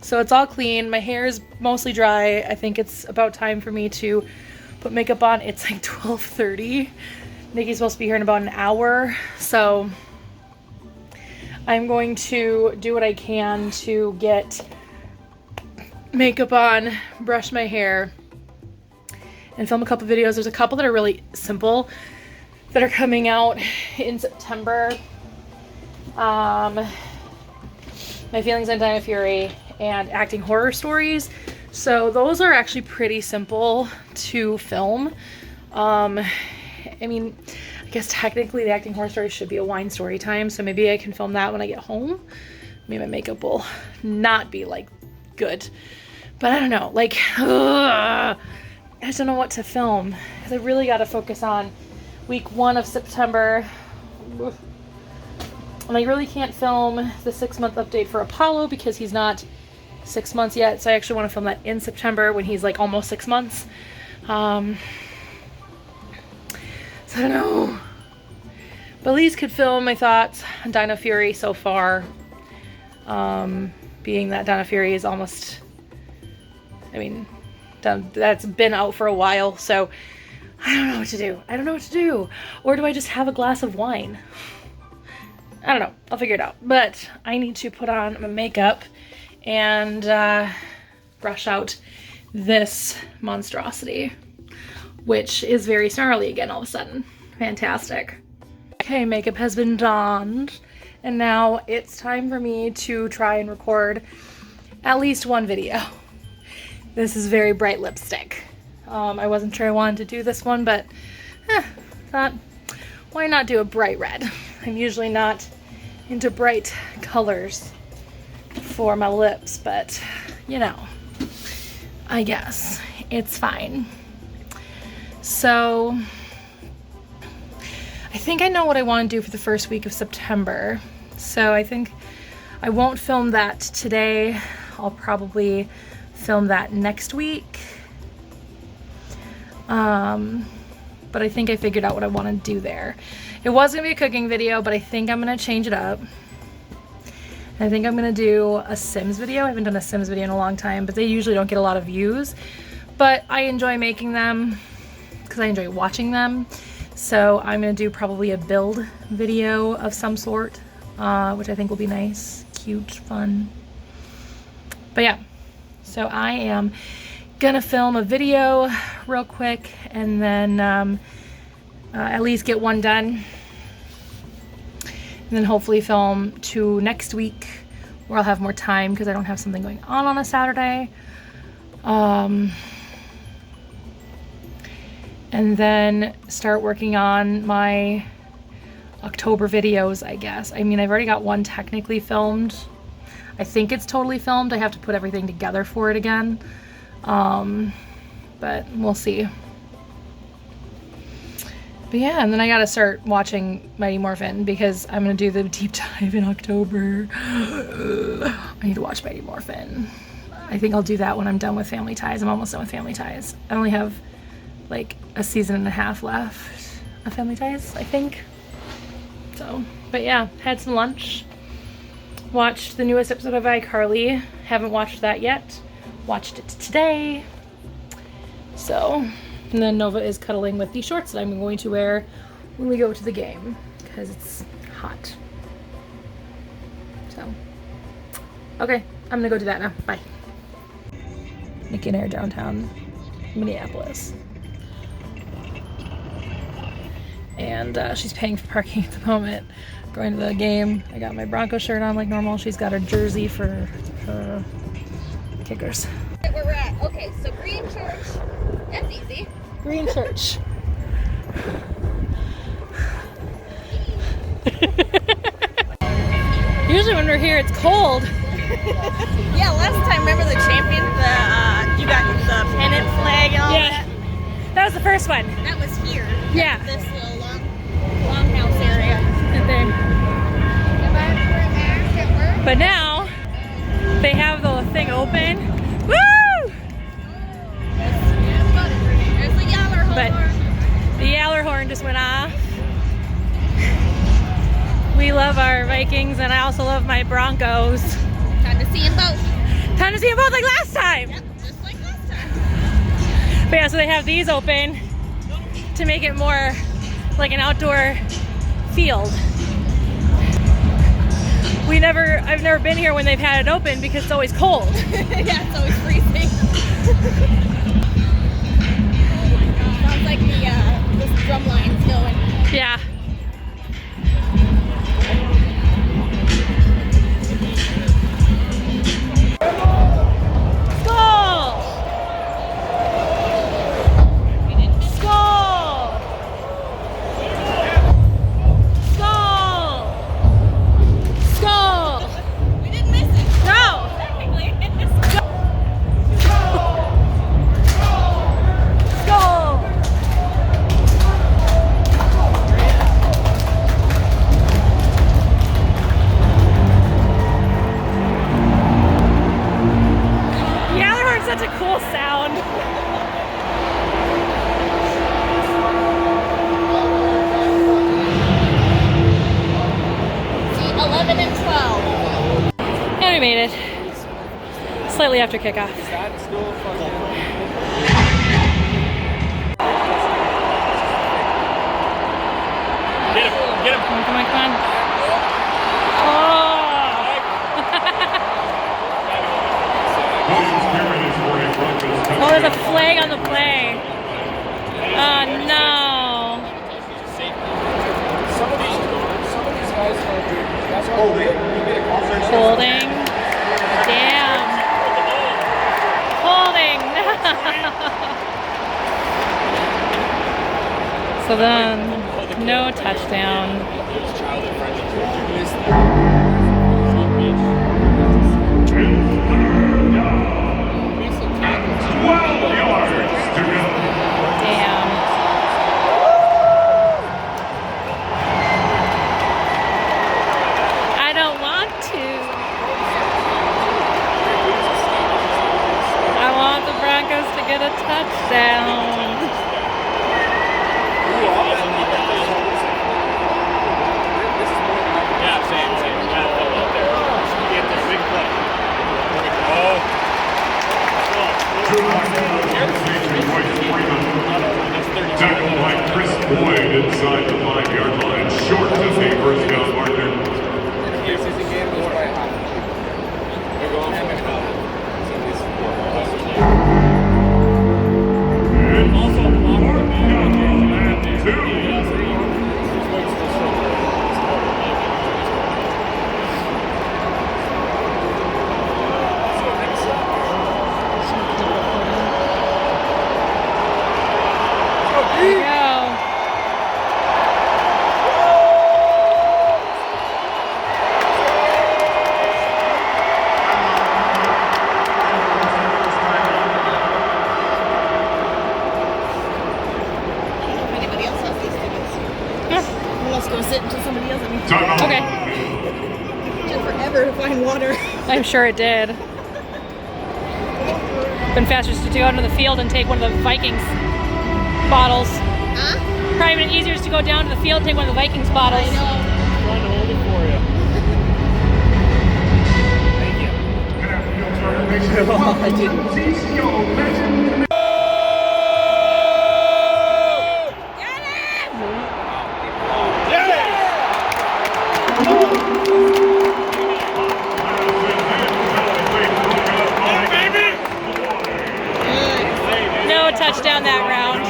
So it's all clean. My hair is mostly dry. I think it's about time for me to put makeup on. It's like 12:30. Nikki's supposed to be here in about an hour. So I'm going to do what I can to get makeup on, brush my hair, and film a couple videos. There's a couple that are really simple that are coming out in September. My Feelings on Dino Fury and Acting Horror Stories. So those are actually pretty simple to film. I mean, I guess technically the Acting Horror Stories should be a wine story time, so maybe I can film that when I get home. Maybe my makeup will not be like good, but I don't know, like I just don't know what to film because I really got to focus on week 1 of September. And I really can't film the 6-month update for Apollo because he's not 6 months yet. So I actually want to film that in September when he's like almost 6 months. So I don't know. But at least could film my thoughts on Dino Fury so far. Being that Dino Fury is almost, I mean, that's been out for a while. So I don't know what to do. I don't know what to do. Or do I just have a glass of wine? I don't know. I'll figure it out. But I need to put on my makeup and brush out this monstrosity, which is very snarly again all of a sudden. Fantastic. Okay, makeup has been donned, and now it's time for me to try and record at least one video. This is very bright lipstick. I wasn't sure I wanted to do this one, but thought, why not do a bright red? I'm usually not into bright colors for my lips, but you know, I guess it's fine. So I think I know what I want to do for the first week of September. So I think I won't film that today. I'll probably film that next week. But I think I figured out what I want to do there. It was going to be a cooking video, but I think I'm going to change it up. I think I'm going to do a Sims video. I haven't done a Sims video in a long time, but they usually don't get a lot of views. But I enjoy making them because I enjoy watching them. So I'm going to do probably a build video of some sort, which I think will be nice, cute, fun. But yeah, so I am gonna film a video real quick and then at least get one done, and then hopefully film 2 next week where I'll have more time because I don't have something going on a Saturday, and then start working on my October videos, I guess. I mean, I've already got one technically filmed. I think it's totally filmed. I have to put everything together for it again. But we'll see. But yeah, and then I gotta start watching Mighty Morphin because I'm gonna do the deep dive in October. I need to watch Mighty Morphin. I think I'll do that when I'm done with Family Ties. I'm almost done with Family Ties. I only have like a season and a half left of Family Ties, I think. So, but yeah, had some lunch. Watched the newest episode of iCarly. Haven't watched that yet. Watched it today. So, and then Nova is cuddling with these shorts that I'm going to wear when we go to the game because it's hot. So, okay, I'm gonna go do that now. Bye. Nikki and I are downtown Minneapolis. And she's paying for parking at the moment. Going to the game. I got my Broncos shirt on like normal. She's got her jersey for her Kickers. Where we're at. Okay, so Green Church. That's easy. Green Church. Usually when we're here, it's cold. Yeah, last time, remember the champion? You got the pennant flag and all that? That was the first one. That was here. Yeah. This little longhouse area. Right there. But now, they have the thing open. Woo! There's the yaller horn. But the yaller horn just went off. We love our Vikings, and I also love my Broncos. Time to see them both. Time to see them both like last time. Yep, just like last time. But yeah, so they have these open to make it more like an outdoor field. I've never been here when they've had it open because it's always cold. Yeah, it's always freezing. Oh my god. Sounds like this drum line's going. Yeah. Such a cool sound. See, 11 and 12. And we made it. Slightly after kickoff. Get him, get him. Come on, come on, come on. Oh! Oh, there's a flag on the play. Oh no. Some of these guys are Holding. Damn. Holding. So then, no touchdown. Damn. I don't want to. I want the Broncos to get a touchdown. Yeah, same. Got it out there. Get the big play. Oh. Tackled by Chris Boyd inside the 5-yard line, short to the first down marker. And also blocked the There you go. If anybody else has these tickets. Let's go sit until somebody else. Okay. It took forever to find water. I'm sure it did. Been faster just to go out into the field and take one of the Vikings bottles. Huh? Probably been easier just to go down to the field and take one of the Vikings bottles. I know. Trying to hold it for you. Thank you. No touchdown that round.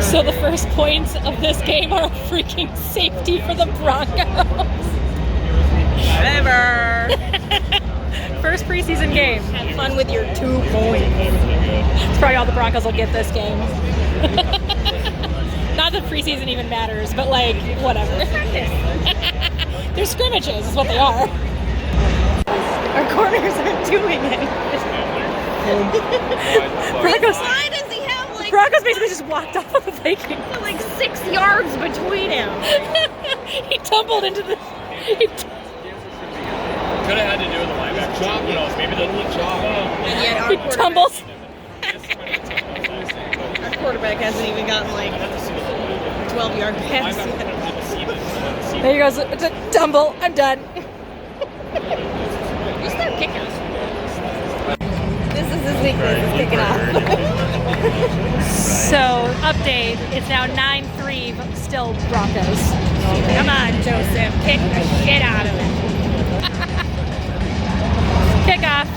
So the first points of this game are a freaking safety for the Broncos. Whatever. First preseason game. Have fun with your 2 points. It's probably all the Broncos will get this game. Not that preseason even matters, but like, whatever. They're scrimmages is what they are. Our corners aren't doing it. Broncos, Why does he have like Broncos basically just walked off of the Vikings. like 6 yards between him? He tumbled into the... Could have had to do with the linebacker. Who knows? Maybe the job. And yet our He quarterback, tumbles. our quarterback hasn't even gotten like 12-yard pass yet. There he goes. Tumble. I'm done. James's weakness is kicking off. So, update. It's now 9-3, but still Broncos. Come on, Joseph. Kick the shit out of it. Kickoff.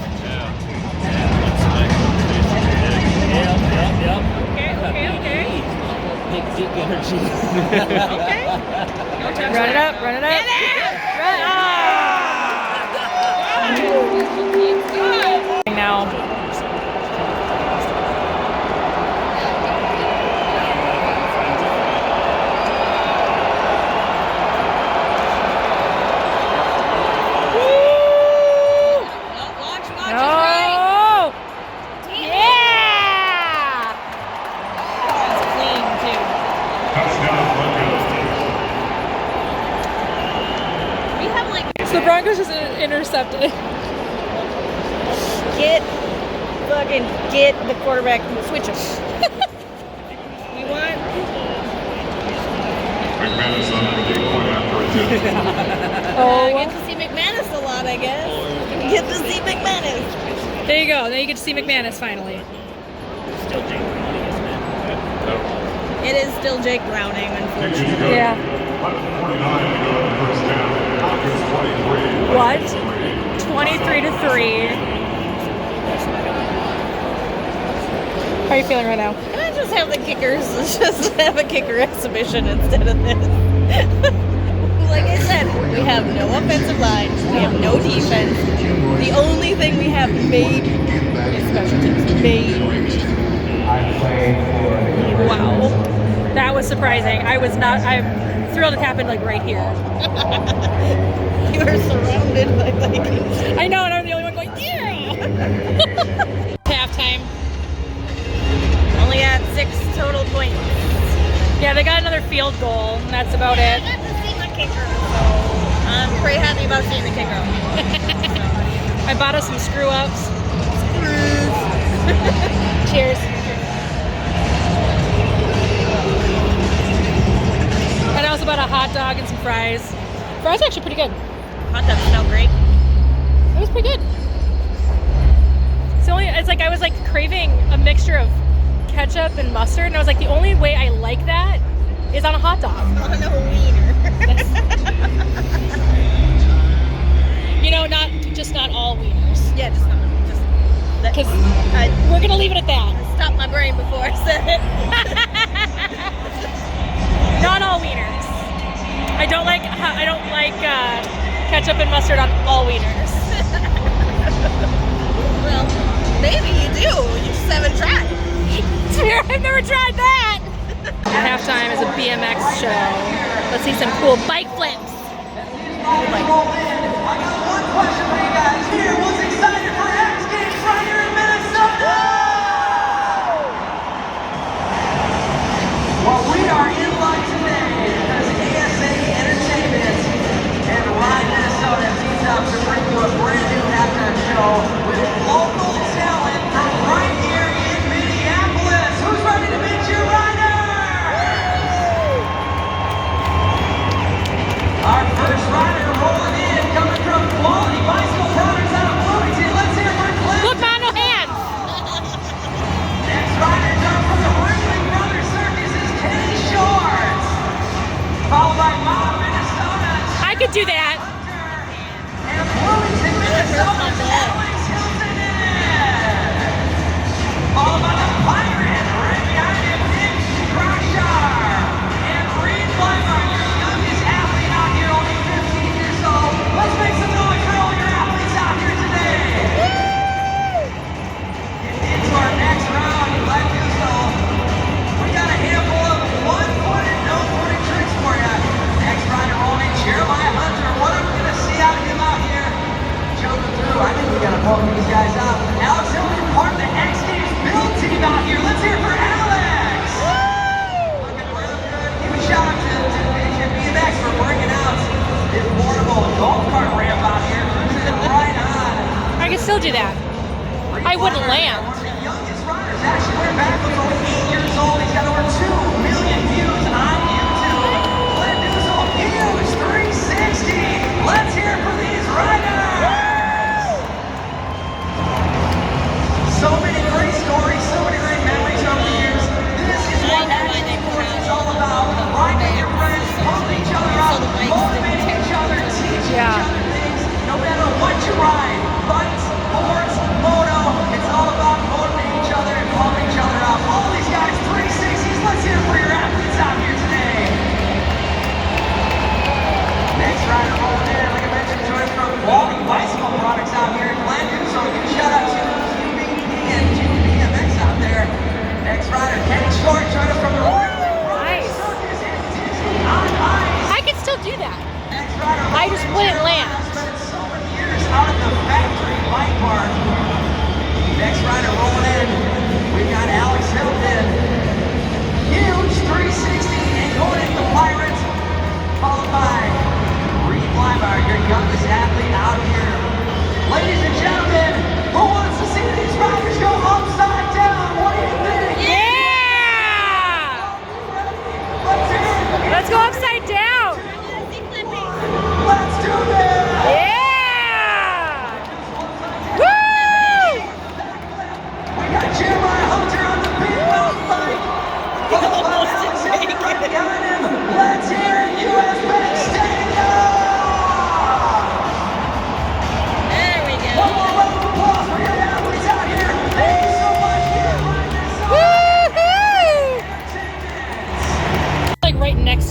Okay. Big dick energy. Okay. Run it up, run it up. Get it! Run now. Watch his right. No! Yeah! That's clean, too. Touchdown, Broncos. We have like So the Broncos just intercepted. get the quarterback and switch him. We want McManus on for the point after attempt. get to see McManus a lot, I guess. Get to see McManus. There you go. Now you get to see McManus finally. It is still Jake Browning, unfortunately. Yeah. 11:49 to go in the first half. Falcons 23. What? 23-3. How are you feeling right now? Can I just have the kickers just have a kicker exhibition instead of this? Like I said, we have no offensive line. We have no defense. The only thing we have maybe is special teams. Maybe. Wow. That was surprising. I'm thrilled it happened like right here. You are surrounded by Vikings. I know, and I'm the only one going, yeah! Halftime. Only got 6 total points. Yeah, they got another field goal, and that's about I it. got to see my kicker, so I'm pretty happy about seeing the kicker. I bought us some screw-ups. Cheers. And I also bought a hot dog and some fries. Fries are actually pretty good. Hot dogs smell great. It was pretty good. It's like I was like craving a mixture of ketchup and mustard, and I was like, the only way I like that is on a hot dog. On a wiener. You know, not all wieners. Yeah, just not. Because I we're gonna leave it at that. stopped my brain before I said it. Not all wieners. I don't like ketchup and mustard on all wieners. Well, maybe you do. You just haven't tried. I've never tried that. Halftime is a BMX show. Let's see some cool bike flips. Well, we are in luck today because ASA Entertainment and Ride Minnesota teamed up to bring you a brand new halftime show with local talent from right here in Minneapolis. Who's ready to meet your rider? Our first rider rolling in, coming from Quality Bicycle Products out of Bloomington. Let's hear it for Clint. Look, man, no hands. Next rider comes from the Ringling Brothers Circus is Kenny Shorts, followed by Mom, Minnesota. I could do that. And Bloomington, Minnesota's Alex Hilton in it. Followed by the Pirate, right behind him, Nick Crashar. And Reed Weimer, your youngest athlete out here, only 15 years old. Let's make some noise for all your athletes out here today. Getting into our next round, you like this, so we got a handful of one-footed, no-footed tricks for you. Next rider rolling in, Jeremiah Hunter,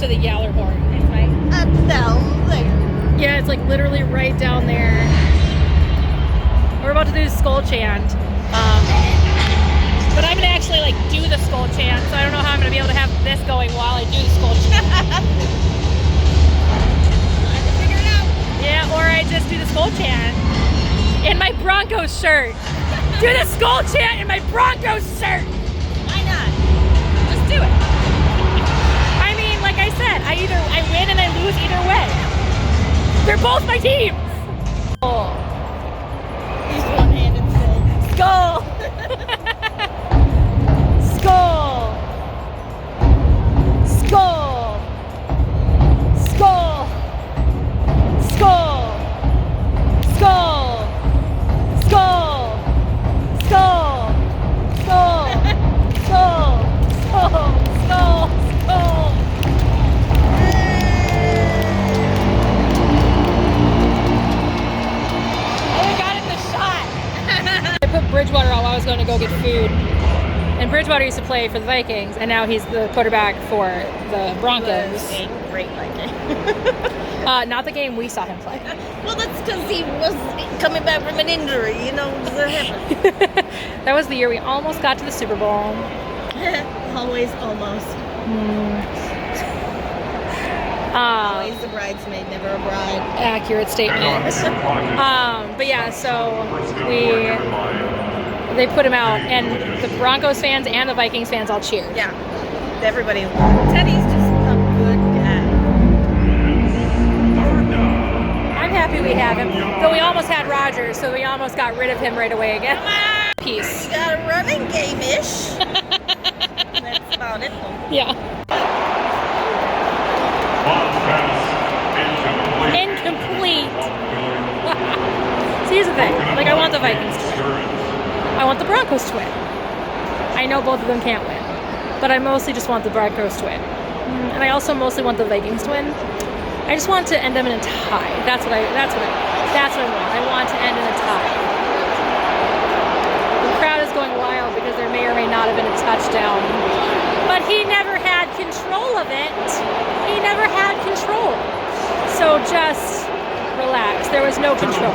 to the Yallerhorn. It's right up down there. Yeah, it's like literally right down there. We're about to do skull chant. But I'm gonna actually like do the skull chant, so I don't know how I'm gonna be able to have this going while I do the skull chant. Figure it out. Yeah, or I just do the skull chant in my Broncos shirt. Do the skull chant in my Broncos shirt. Why not? Just do it. I mean, like I said, I win and I lose either way. They're both my teams. Oh. He's one-handed still. Skull. Skull. Skull. Skull. Skull. Skull. Skull. Skull. Skull. Skull. Skull. Skull. Skull. I got it in the shot. I put Bridgewater out while I was going to go get food. And Bridgewater used to play for the Vikings, and now he's the quarterback for the Broncos. A great Viking. Not the game we saw him play. Well, that's because he was coming back from an injury, you know, that happened. That was the year we almost got to the Super Bowl. Always almost. Always the bridesmaid, never a bride. Accurate statement. But yeah, so they put him out, and the Broncos fans and the Vikings fans all cheered. Yeah, everybody. Teddy's just a good guy. I'm happy we have him, though we almost had Rodgers, so we almost got rid of him right away again. Peace. You got a running game-ish. That's about it. Yeah. Incomplete. See, here's the thing. Like, I want the Vikings to win. I want the Broncos to win. I know both of them can't win, but I mostly just want the Broncos to win. And I also mostly want the Vikings to win. I just want to end them in a tie. That's what I want. I want to end in a tie. The crowd is going wild because there may or may not have been a touchdown. But he never had control of it. He never had control. So just relax. There was no control.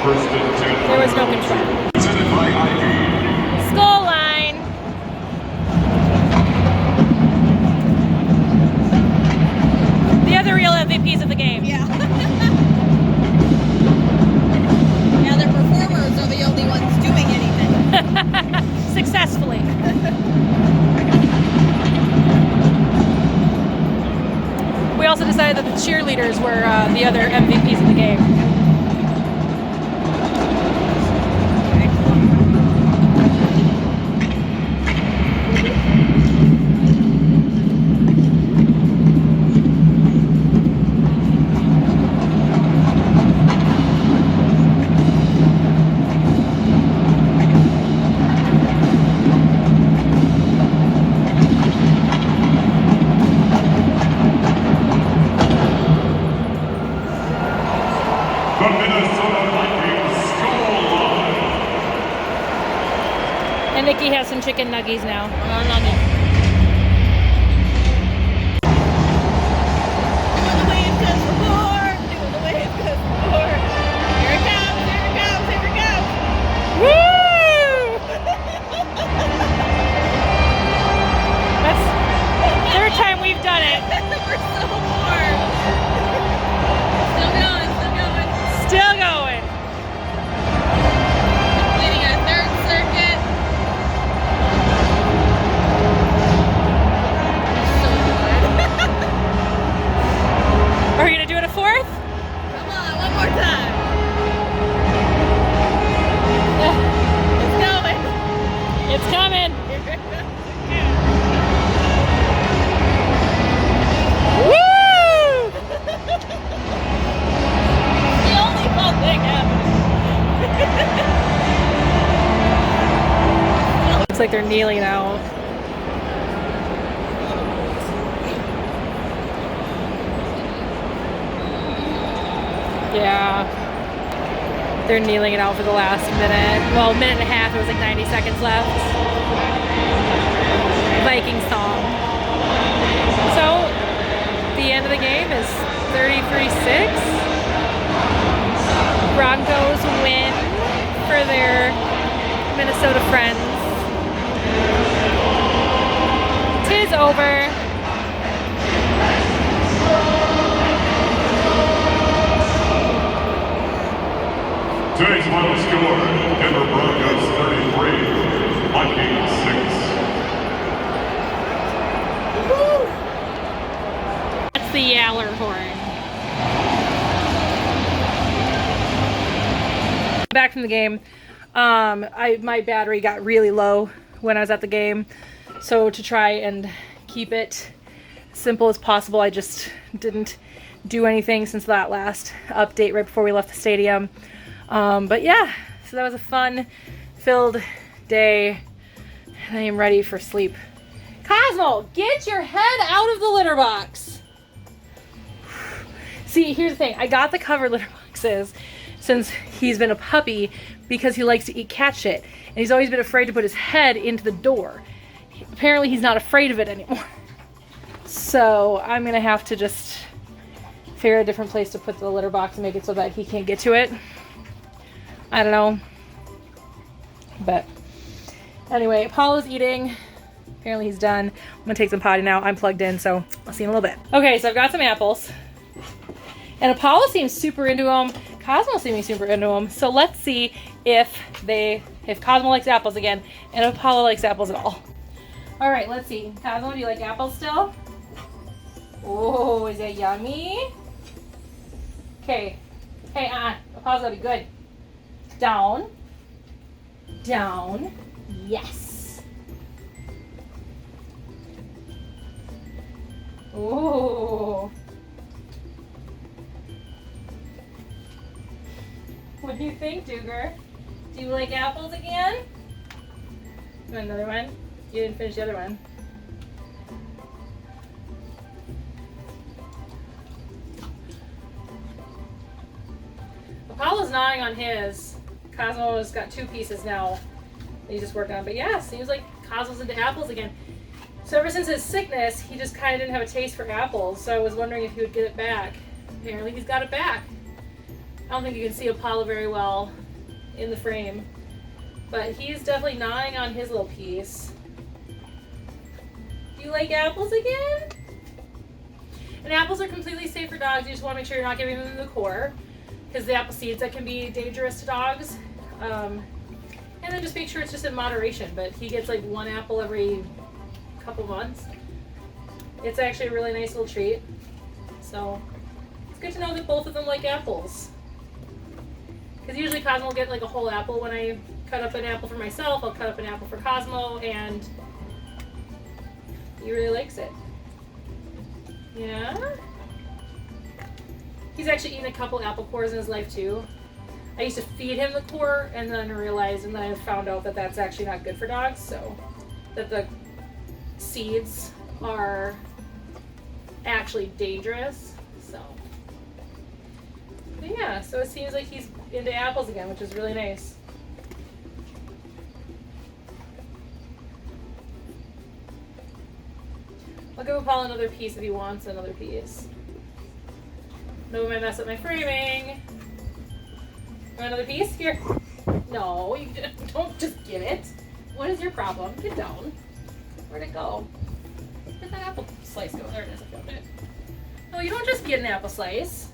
There was no control. Skull line. The other real MVPs of the game. Yeah. Yeah, their performers are the only ones doing anything. Successfully. We also decided that the cheerleaders were the other MVPs of the game. Nikki has some chicken nuggies now. Doing the wave 'cause we're bored. Doing the wave 'cause we're bored. Here it comes, here it comes, here it comes. Woo! That's the third time we've done it. We're so bored. Still going, still going. Still going. Completing our third circuit. Are we gonna do it a fourth? Come on, one more time. It's going. It's coming. Woo! The only fun thing happening. Looks like they're kneeling out. Yeah. They're kneeling it out for the last minute. Well, minute and a half. It was like 90 seconds left. Viking song. The end of the game is 33-6. Broncos win for their Minnesota friends. Tis over. Today's final score, Denver Broncos 33, Vikings 6. That's the Yaller horn. Back from the game. My battery got really low when I was at the game. So to try and keep it simple as possible, I just didn't do anything since that last update right before we left the stadium. But yeah, so that was a fun-filled day, and I am ready for sleep. Cosmo, get your head out of the litter box. See, here's the thing. I got the covered litter boxes since he's been a puppy because he likes to eat cat shit, and he's always been afraid to put his head into the door. Apparently, he's not afraid of it anymore. So I'm gonna have to just figure out a different place to put the litter box and make it so that he can't get to it. I don't know. But anyway, Apollo's eating. Apparently he's done. I'm gonna take some potty now. I'm plugged in, so I'll see you in a little bit. Okay, so I've got some apples. And Apollo seems super into them. Cosmo seems super into them. So let's see if Cosmo likes apples again and if Apollo likes apples at all. All right, let's see. Cosmo, do you like apples still? Oh, is it yummy? Okay. Hey, Apollo's gonna be good. Down. Down. Yes. Ooh. What do you think, Duger? Do you like apples again? You want another one? You didn't finish the other one. Apollo's gnawing on his. Cosmo's got 2 pieces now that he's just working on. But yeah, seems like Cosmo's into apples again. So ever since his sickness, he just kind of didn't have a taste for apples. So I was wondering if he would get it back. Apparently he's got it back. I don't think you can see Apollo very well in the frame. But he's definitely gnawing on his little piece. Do you like apples again? And apples are completely safe for dogs. You just want to make sure you're not giving them the core, because the apple seeds that can be dangerous to dogs. And then just make sure it's just in moderation. But he gets like 1 apple every couple months. It's actually a really nice little treat. So it's good to know that both of them like apples. Because usually Cosmo will get like a whole apple. When I cut up an apple for myself, I'll cut up an apple for Cosmo, and he really likes it. Yeah? He's actually eaten a couple apple cores in his life too. I used to feed him the core and then realized, and then I found out that that's actually not good for dogs, so that the seeds are actually dangerous. So, but yeah, so it seems like he's into apples again, which is really nice. I'll give Apollo another piece if he wants another piece. No, we might mess up my framing. Want another piece? Here. No, you don't just get it. What is your problem? Get down. Where'd it go? Where'd that apple slice go? There it is. I found it. No, you don't just get an apple slice.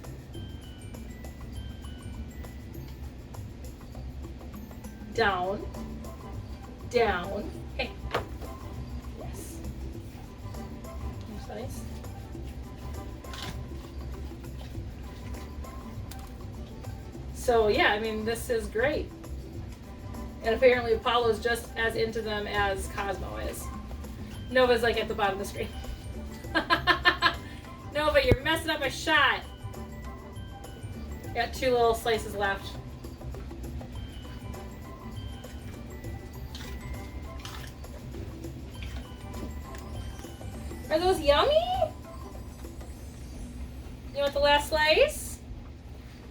Down. Down. Hey. Yes. More slice. So yeah, I mean, this is great. And apparently Apollo's just as into them as Cosmo is. Nova's like at the bottom of the screen. Nova, you're messing up my shot. Got 2 little slices left. Are those yummy? You want the last slice?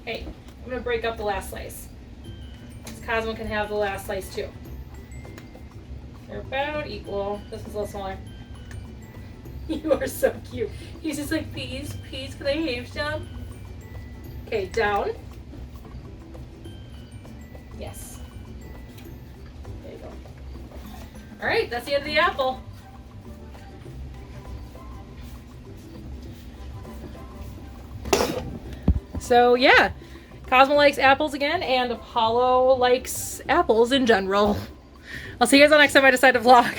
Hey, I'm gonna break up the last slice. Cosmo can have the last slice too. They're about equal. This is a little smaller. You are so cute. He's just like, please, please, can I have some? Okay, down. Yes. There you go. All right, that's the end of the apple. So yeah, Cosmo likes apples again, and Apollo likes apples in general. I'll see you guys on next time I decide to vlog.